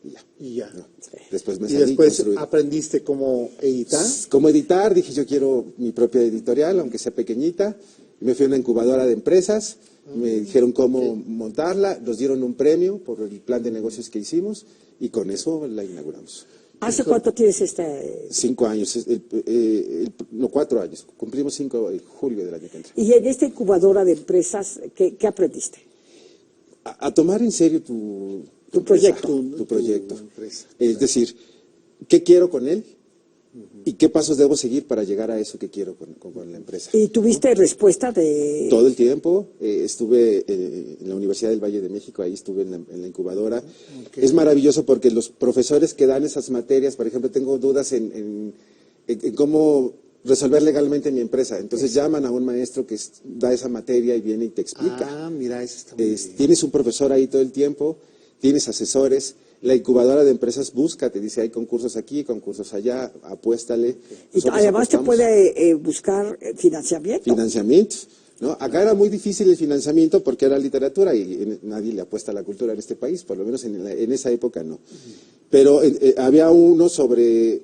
Y ya. Y ya. No. Después me Y salí después construí. aprendiste cómo editar. Como editar, dije yo quiero mi propia editorial, aunque sea pequeñita. Me fui a una incubadora de empresas, me dijeron cómo montarla, nos dieron un premio por el plan de negocios que hicimos y con eso la inauguramos. ¿Hace cuánto tienes este...? 5 años, no 4 años, cumplimos 5 en julio del año que entra. Y en esta incubadora de empresas, ¿qué aprendiste? A tomar en serio tu proyecto. Tu proyecto. Tu empresa. Es decir, ¿qué quiero con él? ¿Y qué pasos debo seguir para llegar a eso que quiero con la empresa? ¿Y tuviste respuesta de...? Todo el tiempo, estuve en la Universidad del Valle de México, ahí estuve en la incubadora. Es maravilloso porque los profesores que dan esas materias, por ejemplo, tengo dudas en cómo resolver legalmente mi empresa. Entonces llaman a un maestro que da esa materia y viene y te explica. Ah, mira, eso está muy bien. Tienes un profesor ahí todo el tiempo, tienes asesores. La incubadora de empresas busca, te dice hay concursos aquí, concursos allá, apuéstale. Y Nosotros además te apostamos. puede buscar financiamiento. Financiamiento, ¿no? Acá era muy difícil el financiamiento porque era literatura y nadie le apuesta a la cultura en este país, por lo menos en esa época no. Pero había uno sobre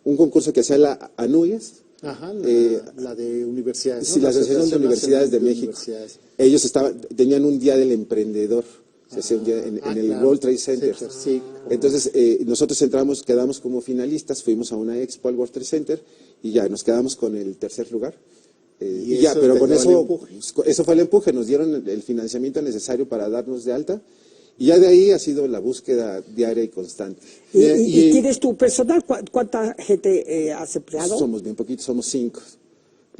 un concurso que hacía la ANUYES. Ajá, la de universidades. ¿no? Sí, la Asociación de Universidades de Nacional México. Universidades. Ellos tenían un día del emprendedor. Se hacía un día en el claro. World Trade Center. Sí. Entonces, nosotros quedamos como finalistas, fuimos a una expo al World Trade Center y ya nos quedamos con el tercer lugar. Y Y ya, eso pero te con dio el eso, empuje. eso fue el empuje, nos dieron el financiamiento necesario para darnos de alta y ya de ahí ha sido la búsqueda diaria y constante. ¿Y tienes tu personal? ¿Cuánta gente has empleado? Somos bien poquitos, somos 5.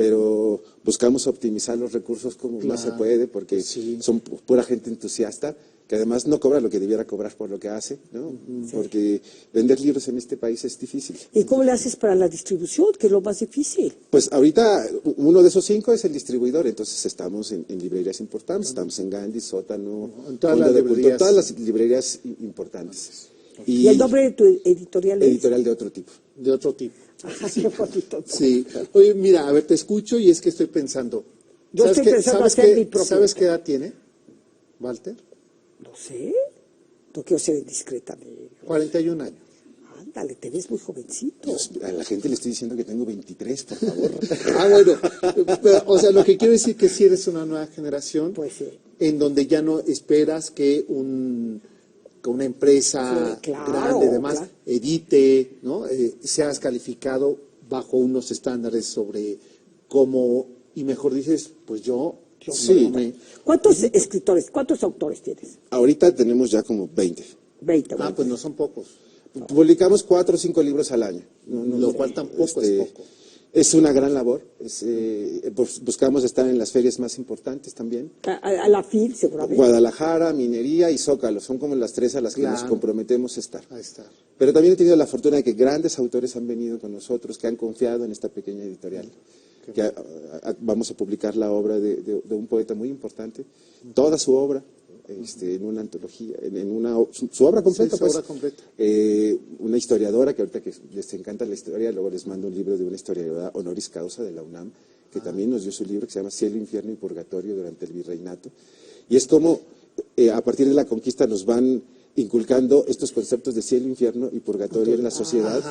pero buscamos optimizar los recursos como más se puede, porque son pura gente entusiasta, que además no cobra lo que debiera cobrar por lo que hace, ¿no? Porque vender libros en este país es difícil. ¿Y cómo le haces para la distribución, que es lo más difícil? Pues ahorita uno de esos 5 es el distribuidor, entonces estamos en librerías importantes, estamos en Gandhi, Sótano, en todas las Fondo de librerías. todas las librerías importantes. ¿Y el nombre de tu editorial es? Editorial de otro tipo. De otro tipo. Ajá, qué bonito. Sí. Oye, mira, a ver, te escucho y es que estoy pensando. Yo estoy pensando hacer mi propio. ¿Sabes qué edad tiene, Walter? No sé, no quiero ser indiscreta. 41 años. Ándale, te ves muy jovencito. Dios, a la gente le estoy diciendo que tengo 23, por favor. Bueno, pero, o sea, lo que quiero decir que si eres una nueva generación, Pues sí. en donde ya no esperas que una empresa Sí, claro, grande, además, claro. edite, ¿no? Seas calificado bajo unos estándares sobre cómo, y mejor dices, pues yo Sí. ¿Cuántos escritores, cuántos autores tienes? Ahorita tenemos ya como 20. 20. Ah, pues no son pocos, Publicamos 4 o 5 libros al año. lo cual tampoco es poco. Es una gran labor. Buscamos estar en las ferias más importantes también. A la FIL, seguramente. Guadalajara, Minería y Zócalo, son como las 3 a las que nos Claro. comprometemos a estar. Ahí está. Pero también he tenido la fortuna de que grandes autores han venido con nosotros, que han confiado en esta pequeña editorial. Que vamos a publicar la obra de un poeta muy importante, toda su obra, en una antología, su obra completa. Sí, su pues. obra completa. Una historiadora, que ahorita que les encanta la historia, luego les mando un libro de una historiadora honoris causa de la UNAM, que también nos dio su libro, que se llama Cielo, Infierno y Purgatorio durante el Virreinato. Y es como, a partir de la conquista nos van inculcando estos conceptos de cielo, infierno y purgatorio en la sociedad,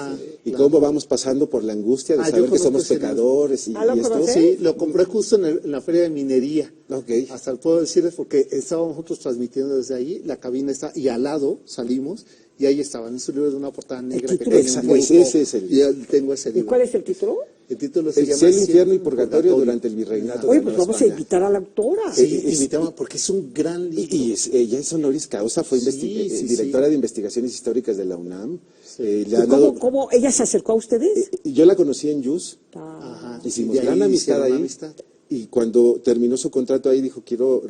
y cómo vamos pasando por la angustia de yo saber que conozco somos ese libro. pecadores y ¿Lo esto. conoces? Sí, lo compré justo en la feria de minería. Ok. Hasta puedo decirles porque estábamos nosotros transmitiendo desde ahí, la cabina está, y al lado salimos, y ahí estaban esos libros de una portada negra. título pequeña, exacto, un ese dibujo, es el- y ya tengo ese ¿Y libro. cuál es el título? El título se El llama cielo, infierno y purgatorio durante el virreinato Oye, de pues Nueva vamos a España. invitar a la autora. Sí, invitamos porque es un gran libro. Ella es honoris causa, fue Sí, directora sí. de investigaciones históricas de la UNAM. Le ¿Y han dado- cómo ella se acercó a ustedes? yo la conocí en JUS, Ajá, hicimos y de ahí gran amistad hicieron ahí. amistad. Y cuando terminó su contrato ahí dijo, quiero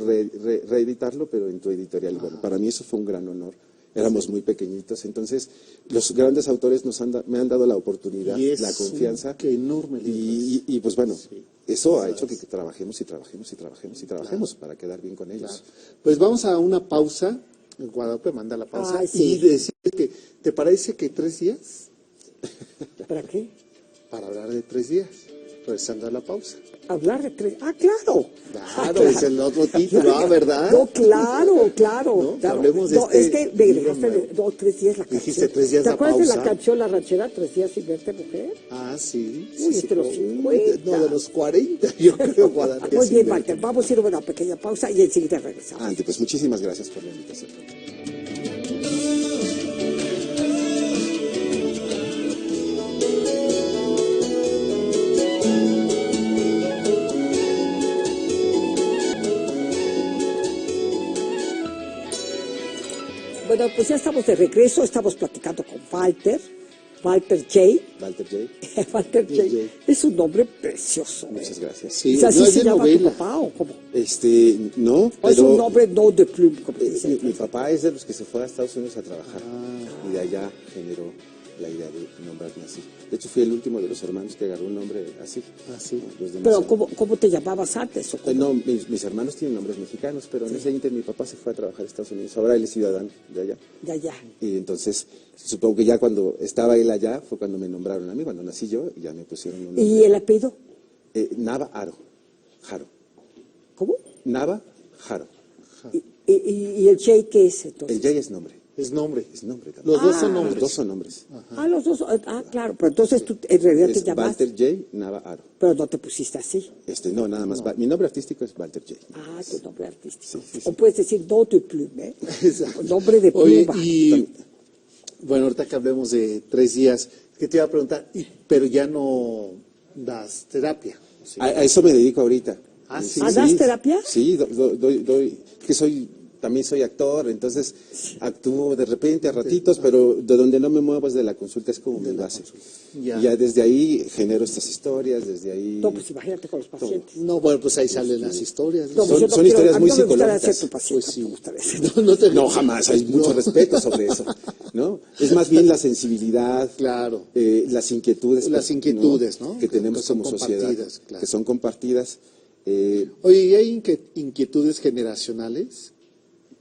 reeditarlo, pero en tu editorial. Bueno, para mí eso fue un gran honor. Éramos muy pequeñitos, entonces los grandes autores me han dado la oportunidad, Y es la confianza. un enorme libro. Y pues bueno, eso ha hecho que trabajemos y trabajemos y trabajemos y trabajemos para quedar bien con ellos. Pues vamos a una pausa. Guadalupe manda la pausa. Ay, sí. Y decir que, ¿te parece que 3 días? ¿Para qué? Para hablar de 3 días. Regresando a la pausa. Hablar de tres. Ah, claro. Claro, es el otro título, ¿verdad? No, claro, claro. ¿No? claro. Hablemos de no, este es que me libro dejaste nuevo. de 3 días la canción. Dijiste 3 días ¿Te la acuerdas de la pausa? canción La Ranchera, 3 días sin verte, mujer? Ah, sí. Uy, sí, es de los como- 50. No, de los 40, yo creo, Guadalupe. Muy sin bien, ver. Walter, vamos a ir a una pequeña pausa y enseguida regresamos. Antes, pues muchísimas gracias por la invitación. Bueno, pues ya estamos de regreso, estamos platicando con Walter J. Walter J. Walter J. J. Es un nombre precioso. Muchas gracias. Sí, O sea, ¿así no es se de llama novela. tu papá o cómo? No, ¿O es un pero nombre no de plume, como te dicen? mi papá es de los que se fue a Estados Unidos a trabajar y de allá generó la idea de nombrarme así. De hecho, fui el último de los hermanos que agarró un nombre así. Así. Los demás Pero eran- ¿cómo te llamabas antes? ¿O cómo? No, mis hermanos tienen nombres mexicanos, pero en ese inter mi papá se fue a trabajar a Estados Unidos. Ahora él es ciudadano de allá. Ya. Y entonces, supongo que ya cuando estaba él allá fue cuando me nombraron a mí, cuando nací yo, y ya me pusieron un nombre. ¿Y el apellido? Nava Aro, Jaro. ¿Cómo? Nava Jaro. ¿Y el J qué es entonces? El J es nombre. Es nombre. Es nombre también. Los dos son Los nombres. dos son nombres. Los dos. Claro, pero entonces tú en realidad te Es llamas, Walter J. Nava Aro. pero no te pusiste así. No, nada más. Mi nombre artístico es Walter J. Tu nombre artístico. Sí. O puedes decir no de plume, ¿eh? Exacto. Nombre de Oye, pluma. y bueno, ahorita que hablemos de 3 días, que te iba a preguntar, pero ya no das terapia. ¿sí? A eso me dedico ahorita. Ah, sí. ¿Ah, das terapia? Sí, doy, que soy también soy actor, entonces actúo de repente a ratitos, pero de donde no me muevo es de la consulta, es como mi base. Ya. Y ya desde ahí genero estas historias, desde ahí... No, pues imagínate con los pacientes. No, bueno, pues ahí salen las historias. No, pues yo son quiero- historias a mí muy no me gustaría psicológicas. ser tu paciente, Pues sí. me gustaría ser- No, no te No, jamás, hay mucho respeto sobre eso, ¿no? Es más bien la sensibilidad, Claro. las inquietudes. Las inquietudes, ¿no? Que tenemos Que son como sociedad, compartidas, claro. que son compartidas. Oye, ¿y hay inquietudes generacionales?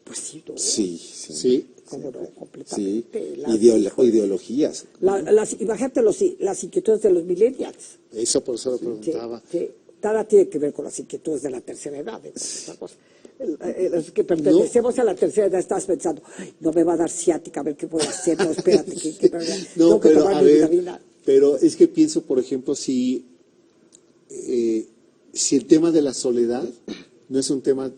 Pues sí, no, Sí, Sí. cómo no, sí. completamente. Híjole. Ideologías. Imagínate las inquietudes de los millennials. Eso por eso lo Sí, preguntaba. sí. Nada tiene que ver con las inquietudes de la tercera edad. Esa cosa. Los que pertenecemos a la tercera edad estás pensando, "Ay, no me va a dar ciática, a ver qué voy a hacer, no, espérate, No, tengo que pero tomar a mi ver, vitamina". pero es que pienso, por ejemplo, si el tema de la soledad no es un tema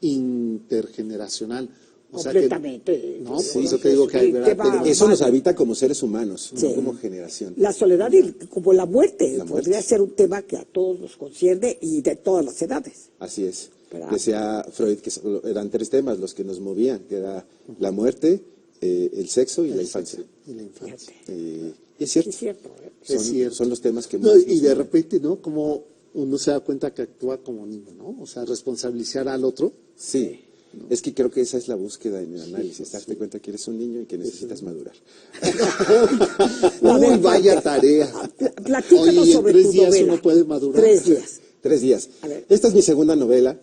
intergeneracional. O sea que, Completamente. no, por eso te digo que hay, Sí, ¿verdad? tema Tenemos- Eso nos humano. habita como seres humanos, Sí. no como generación. La soledad y como la muerte, La muerte. podría ser un tema que a todos nos concierne y de todas las edades. Así es. ¿Verdad? Decía Freud que eran tres temas los que nos movían, que era la muerte, el sexo y la infancia. Y la infancia. Y es cierto. Es cierto. Son, Es cierto. son los temas que No, más y nos de mueven. repente, ¿no? Como uno se da cuenta que actúa como niño, ¿no? O sea, responsabilizar al otro. Sí. Es que creo que esa es la búsqueda en el análisis, darte cuenta que eres un niño y que necesitas madurar. A ver, Uy, vaya Walter, tarea. Platícanos Oye, ¿y en sobre 3 tu días novela. uno puede madurar? 3 días. 3 días. A ver. Esta es mi segunda novela.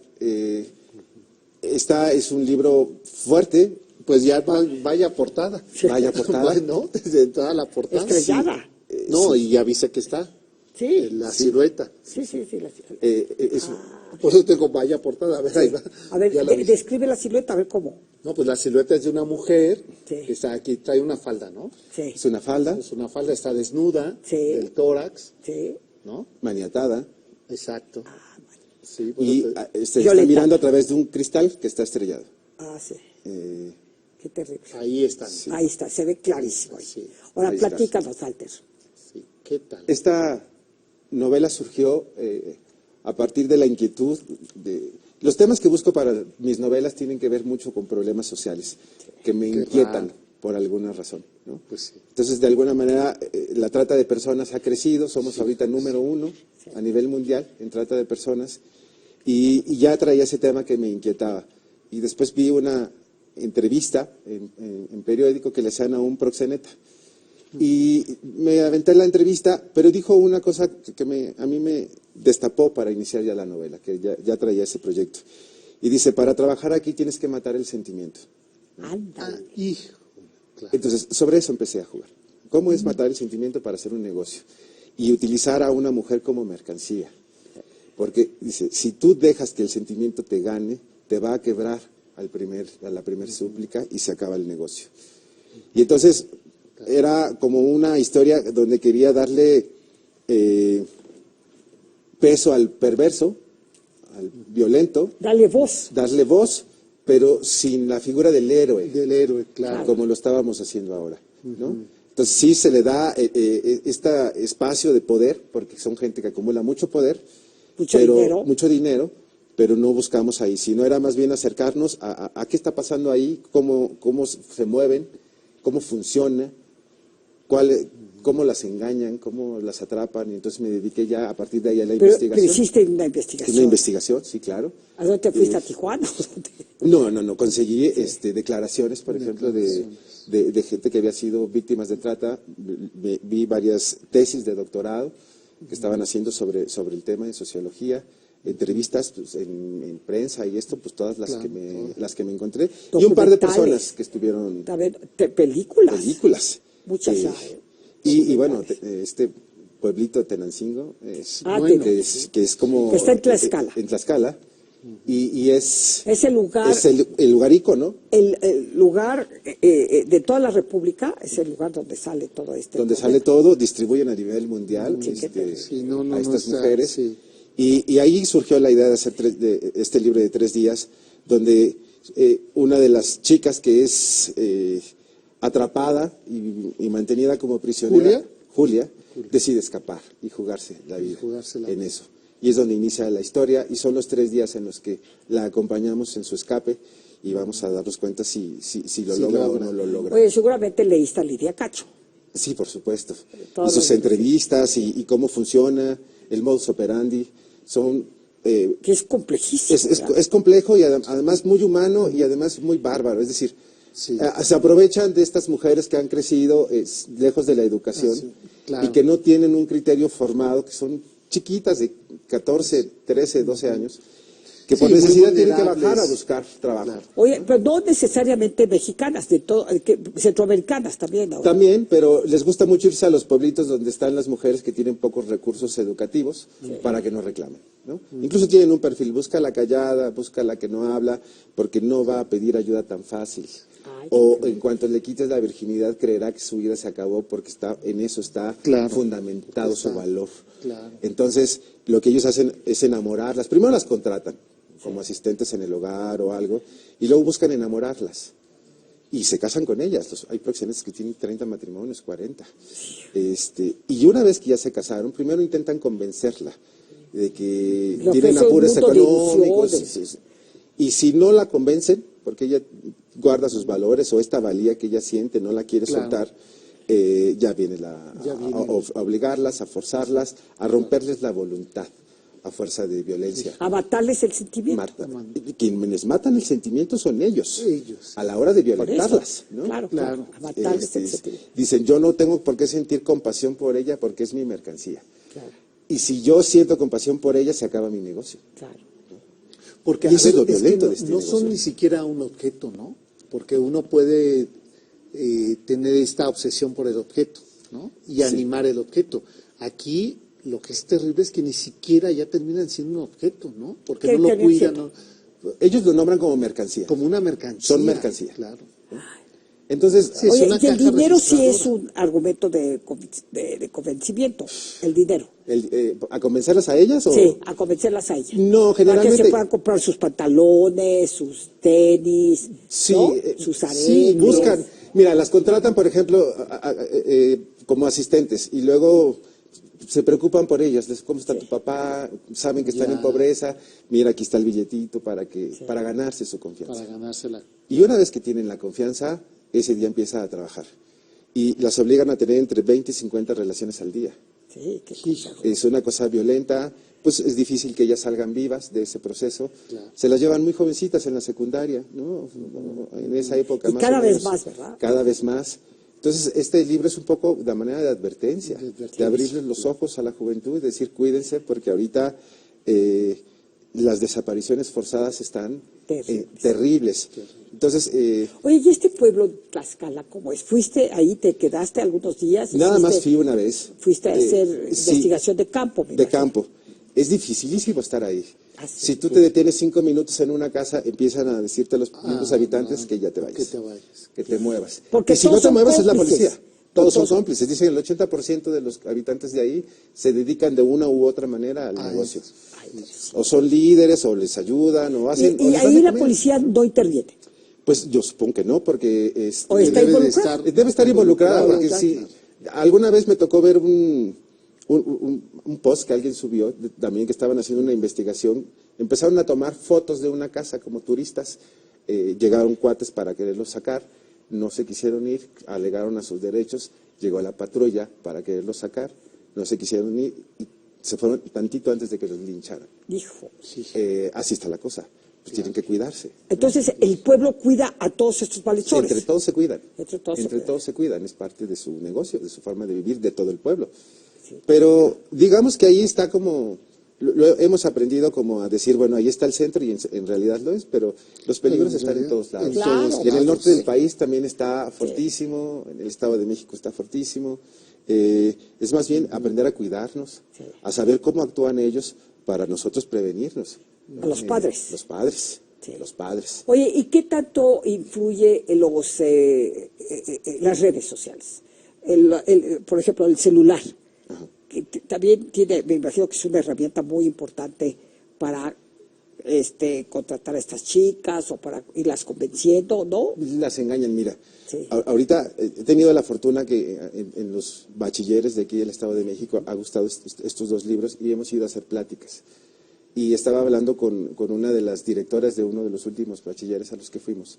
Esta es un libro fuerte. Pues ya vaya portada. Vaya portada. ¿No? Desde entrada la portada. Estrellada. No, y ya viste que está. Sí. La silueta. Sí. Por eso tengo vaya portada. A ver, ahí va. A ver, Ya la viste. describe la silueta, a ver cómo. No, pues la silueta es de una mujer Sí. que está aquí, trae una falda, ¿no? Sí, Es una falda Es una falda, está desnuda, Sí. del tórax, sí. ¿no? maniatada Exacto. Ah, bueno. Sí, por y eso te- está Violeta. mirando a través de un cristal que está estrellado. Ah, sí. Eh, Qué terrible. ahí están. Ahí está, se ve clarísimo. Ahí. Sí. Ahora Ahí está. platícanos, Walter. Sí. ¿Qué tal? Esta novela surgió a partir de la inquietud de... Los temas que busco para mis novelas tienen que ver mucho con problemas sociales que me Qué inquietan raro. por alguna razón, ¿no? Pues sí. Entonces, de alguna manera, la trata de personas ha crecido, somos ahorita número 1 a nivel mundial en trata de personas, y ya traía ese tema que me inquietaba. Y después vi una entrevista en periódico que le hacían a un proxeneta. Y me aventé la entrevista, pero dijo una cosa que a mí me destapó para iniciar ya la novela, que ya traía ese proyecto. Y dice, para trabajar aquí tienes que matar el sentimiento. Ándale. Hijo. Claro. Entonces, sobre eso empecé a jugar. ¿Cómo es matar el sentimiento para hacer un negocio? Y utilizar a una mujer como mercancía. Porque, dice, si tú dejas que el sentimiento te gane, te va a quebrar a la primer súplica y se acaba el negocio. Y entonces, era como una historia donde quería darle peso al perverso, al violento, Dale voz. darle voz, pero sin la figura del héroe Del héroe, claro. como lo estábamos haciendo ahora, ¿no? Entonces sí se le da este espacio de poder, porque son gente que acumula mucho poder, mucho dinero, pero no buscamos ahí, sino era más bien acercarnos a qué está pasando ahí, cómo se mueven, cómo funciona, cómo las engañan, cómo las atrapan, y entonces me dediqué ya a partir de ahí a la Pero investigación. hiciste una Hice investigación. una investigación, sí, claro. ¿A dónde te fuiste? ¿A Tijuana? No, conseguí declaraciones, por ejemplo, de gente que había sido víctimas de trata. Vi varias tesis de doctorado que estaban haciendo sobre el tema en sociología, entrevistas pues, en prensa y esto, pues todas las que me encontré. Y un par de personas que estuvieron... A ver, películas. Películas. Muchas Eh, hay. y bueno, este pueblito de Tenancingo, que es como... Que está en Tlaxcala. En Tlaxcala. Y es Ese lugar, es el lugar ícono, el lugar de toda la República, es el lugar donde sale todo este. donde problema. sale todo, distribuyen a nivel mundial Sí, no, a estas está- mujeres. sí. Y ahí surgió la idea de hacer este libro de 3 días, donde una de las chicas que es atrapada y mantenida como prisionera, Julia, decide escapar y jugarse la vida en eso. Y es donde inicia la historia, y son los 3 días en los que la acompañamos en su escape. y vamos a darnos cuenta si lo logra o no lo logra. Oye, seguramente leíste a Lidia Cacho. Sí, por supuesto. Todos Y sus los entrevistas y cómo funciona, el modus operandi, son... que es complejísimo. es complejo y además muy humano y además muy bárbaro. Es decir, se aprovechan de estas mujeres que han crecido lejos de la educación claro. y que no tienen un criterio formado, que son chiquitas de 14, 13, 12 años, que por necesidad tienen que bajar a buscar trabajo. Claro. Oye, pero no necesariamente mexicanas, centroamericanas también. ¿No? También, pero les gusta mucho irse a los pueblitos donde están las mujeres que tienen pocos recursos educativos para que no reclamen, ¿no? Incluso tienen un perfil, busca la callada, busca la que no habla, porque no va a pedir ayuda tan fácil. O en cuanto le quites la virginidad, creerá que su vida se acabó porque en eso está fundamentado su valor. Claro. Entonces, lo que ellos hacen es enamorarlas. Primero las contratan como asistentes en el hogar o algo, y luego buscan enamorarlas. Y se casan con ellas. Hay proxenetas que tienen 30 matrimonios, 40. Y una vez que ya se casaron, primero intentan convencerla de que tienen apuros económicos. Y si no la convencen, porque ella guarda sus valores o esta valía que ella siente, no la quiere soltar, ya viene a obligarlas, a forzarlas, a romperles la voluntad a fuerza de violencia. A matarles el sentimiento. Quienes matan el sentimiento son ellos. A la hora de violentarlas, ¿no? Claro. A matarles el sentimiento. Dicen, yo no tengo por qué sentir compasión por ella porque es mi mercancía. Y si yo siento compasión por ella, se acaba mi negocio. Porque y eso es lo violento de este no negocio. son ni siquiera un objeto, ¿no? Porque uno puede tener esta obsesión por el objeto, ¿no? Y animar el objeto. Aquí lo que es terrible es que ni siquiera ya terminan siendo un objeto, ¿no? Porque no lo cuidan. ¿No? Ellos lo nombran como mercancía. Como una mercancía. Son mercancía. Claro. Entonces, oye, y el dinero sí es un argumento de convencimiento, el dinero. ¿A convencerlas a ellas? ¿O? Sí, a convencerlas a ellas. No, generalmente... Para que se puedan comprar sus pantalones, sus tenis, ¿no? Sus aretes. Sí, buscan. Mira, las contratan, por ejemplo, como asistentes y luego se preocupan por ellas. ¿Cómo está tu papá? Saben que están en pobreza. Mira, aquí está el billetito para ganarse su confianza. Para ganársela. Y una vez que tienen la confianza, ese día empieza a trabajar. Y las obligan a tener entre 20 y 50 relaciones al día. Sí, qué cosa. Es una cosa violenta, pues es difícil que ellas salgan vivas de ese proceso. Se las llevan muy jovencitas en la secundaria, ¿no? En esa época y más cada o menos, vez más, ¿verdad? Cada vez más. Entonces, este libro es un poco de manera de advertencia, de abrirles los ojos a la juventud y decir, cuídense, porque ahorita las desapariciones forzadas están terribles. Entonces... oye, ¿y este pueblo, Tlaxcala, cómo es? ¿Fuiste ahí, te quedaste algunos días? Nada más fui una vez. Fuiste a hacer investigación de campo, me imagino. campo. Es dificilísimo estar ahí. Si tú te detienes 5 minutos en una casa, empiezan a decirte los mismos habitantes que ya te vayas. Que te muevas. Porque si no te muevas es la cómplices. policía. Todos son cómplices. Dicen el 80% de los habitantes de ahí se dedican de una u otra manera al negocio. O son líderes, o les ayudan, o hacen... Y ahí la policía no interviene. Pues yo supongo que no, porque... ¿O está involucrada? Debe estar involucrada, porque sí. Alguna vez me tocó ver un post que alguien subió, también que estaban haciendo una investigación. Empezaron a tomar fotos de una casa como turistas. Llegaron cuates para quererlos sacar. No se quisieron ir, alegaron a sus derechos. Llegó la patrulla para quererlos sacar. No se quisieron ir y se fueron tantito antes de que los lincharan. Hijo. Así está la cosa. Pues tienen que cuidarse. Entonces, el pueblo cuida a todos estos malhechores. Entre todos se cuidan. Entre todos se cuidan. Es parte de su negocio, de su forma de vivir, de todo el pueblo. Pero digamos que ahí está como... hemos aprendido como a decir, bueno, ahí está el centro y en realidad lo es, pero los peligros están en todos lados. Claro. Y en el norte del país también está fortísimo, en el Estado de México está fortísimo. Es más bien aprender a cuidarnos, a saber cómo actúan ellos para nosotros prevenirnos. A los padres. Los padres. Los padres. Oye, ¿y qué tanto influye en las redes sociales? Por ejemplo, el celular. Que también tiene, me imagino que es una herramienta muy importante para contratar a estas chicas o para irlas convenciendo, ¿no? Las engañan, mira. Ahorita he tenido la fortuna que en los bachilleres de aquí del Estado de México ha gustado estos 2 libros y hemos ido a hacer pláticas. y estaba hablando con una de las directoras de uno de los últimos bachilleres a los que fuimos,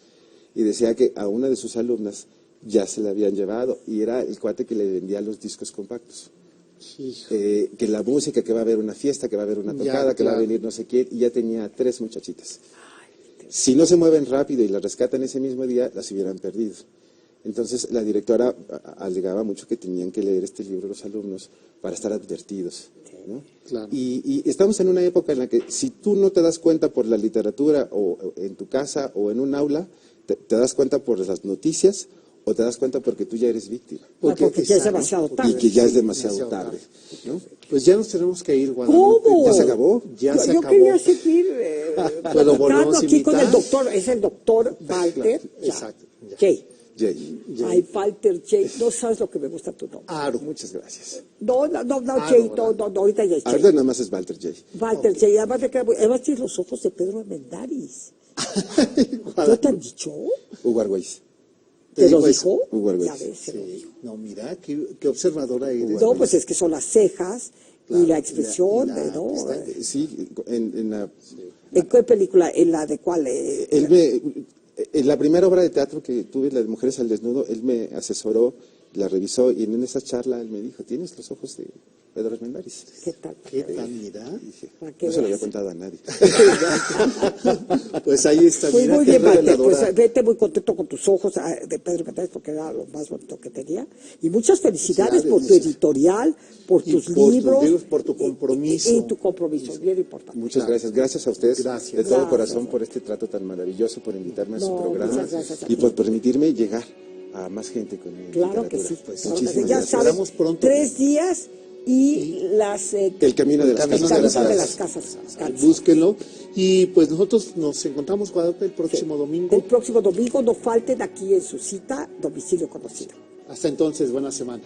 y decía que a una de sus alumnas ya se la habían llevado, y era el cuate que le vendía los discos compactos. Que la música, que va a haber una fiesta, que va a haber una tocada, que va a venir no sé quién, y ya tenía 3 muchachitas. Si no se mueven rápido y las rescatan ese mismo día, las hubieran perdido. Entonces la directora alegaba mucho que tenían que leer este libro los alumnos para estar advertidos, ¿no? Claro. Y estamos en una época en la que si tú no te das cuenta por la literatura o en tu casa o en un aula, te das cuenta por las noticias o te das cuenta porque tú ya eres víctima. Porque ya es demasiado tarde. Y que ya es demasiado tarde, ¿no? Pues ya nos tenemos que ir, Guadalupe. ¿Cómo? ¿Ya se acabó? Ya se Yo acabó. quería seguir Pero platicando volvemos a aquí con el invitar. doctor, es el doctor Walter exacto, ya. Jay. Jay. Ay, Walter Jay, no sabes lo que me gusta tu nombre. Aro. Muchas gracias. No, Aro, Jay, ¿verdad? no, ahorita ya es Jay. Ahorita nada más es Walter Jay. Walter Jay, además tienes los ojos de Pedro Armendáriz. ¿No te han dicho? Hugo Argüelles. ¿Te lo dijo eso? dijo? Hugo Ya Argüelles. ves, se lo Sí. dijo. No, mira, qué observadora eres. No, pues es que son las cejas Claro, y la expresión, y la- ¿no? está- Sí, en la... ¿En qué película? ¿En la de cuál? En la primera obra de teatro que tuve, la de Mujeres al Desnudo, él me asesoró, la revisó y en esa charla él me dijo, tienes los ojos de Pedro Armendáriz. ¿Qué tal? ¿Qué tal, mira? Dije, ¿Para qué no se lo había veas? contado a nadie. Pues ahí está, Pues mira muy qué bien, Walter, reveladora. pues vete muy contento con tus ojos de Pedro Armendáriz porque era lo más bonito que tenía. Y muchas felicidades por tu editorial, por Y tus por tus libros. libros, por tu compromiso. Y tu compromiso, bien importante. Muchas gracias. Gracias a ustedes Gracias. de todo Gracias. corazón por este trato tan maravilloso, por invitarme a su No, programa muchas gracias a y ti. por permitirme llegar a más gente con mi Claro que literatura. sí. Pues, Claro que sí. muchísimas Ya gracias. sabes, Esperamos pronto. 3 días y las... El camino de las Camino casas camisas de cansadas. las casas. cansadas. Búsquenlo. Y pues nosotros nos encontramos, Guadalupe, el próximo domingo. El próximo domingo no falten aquí en su cita, domicilio conocido. Hasta entonces, buena semana.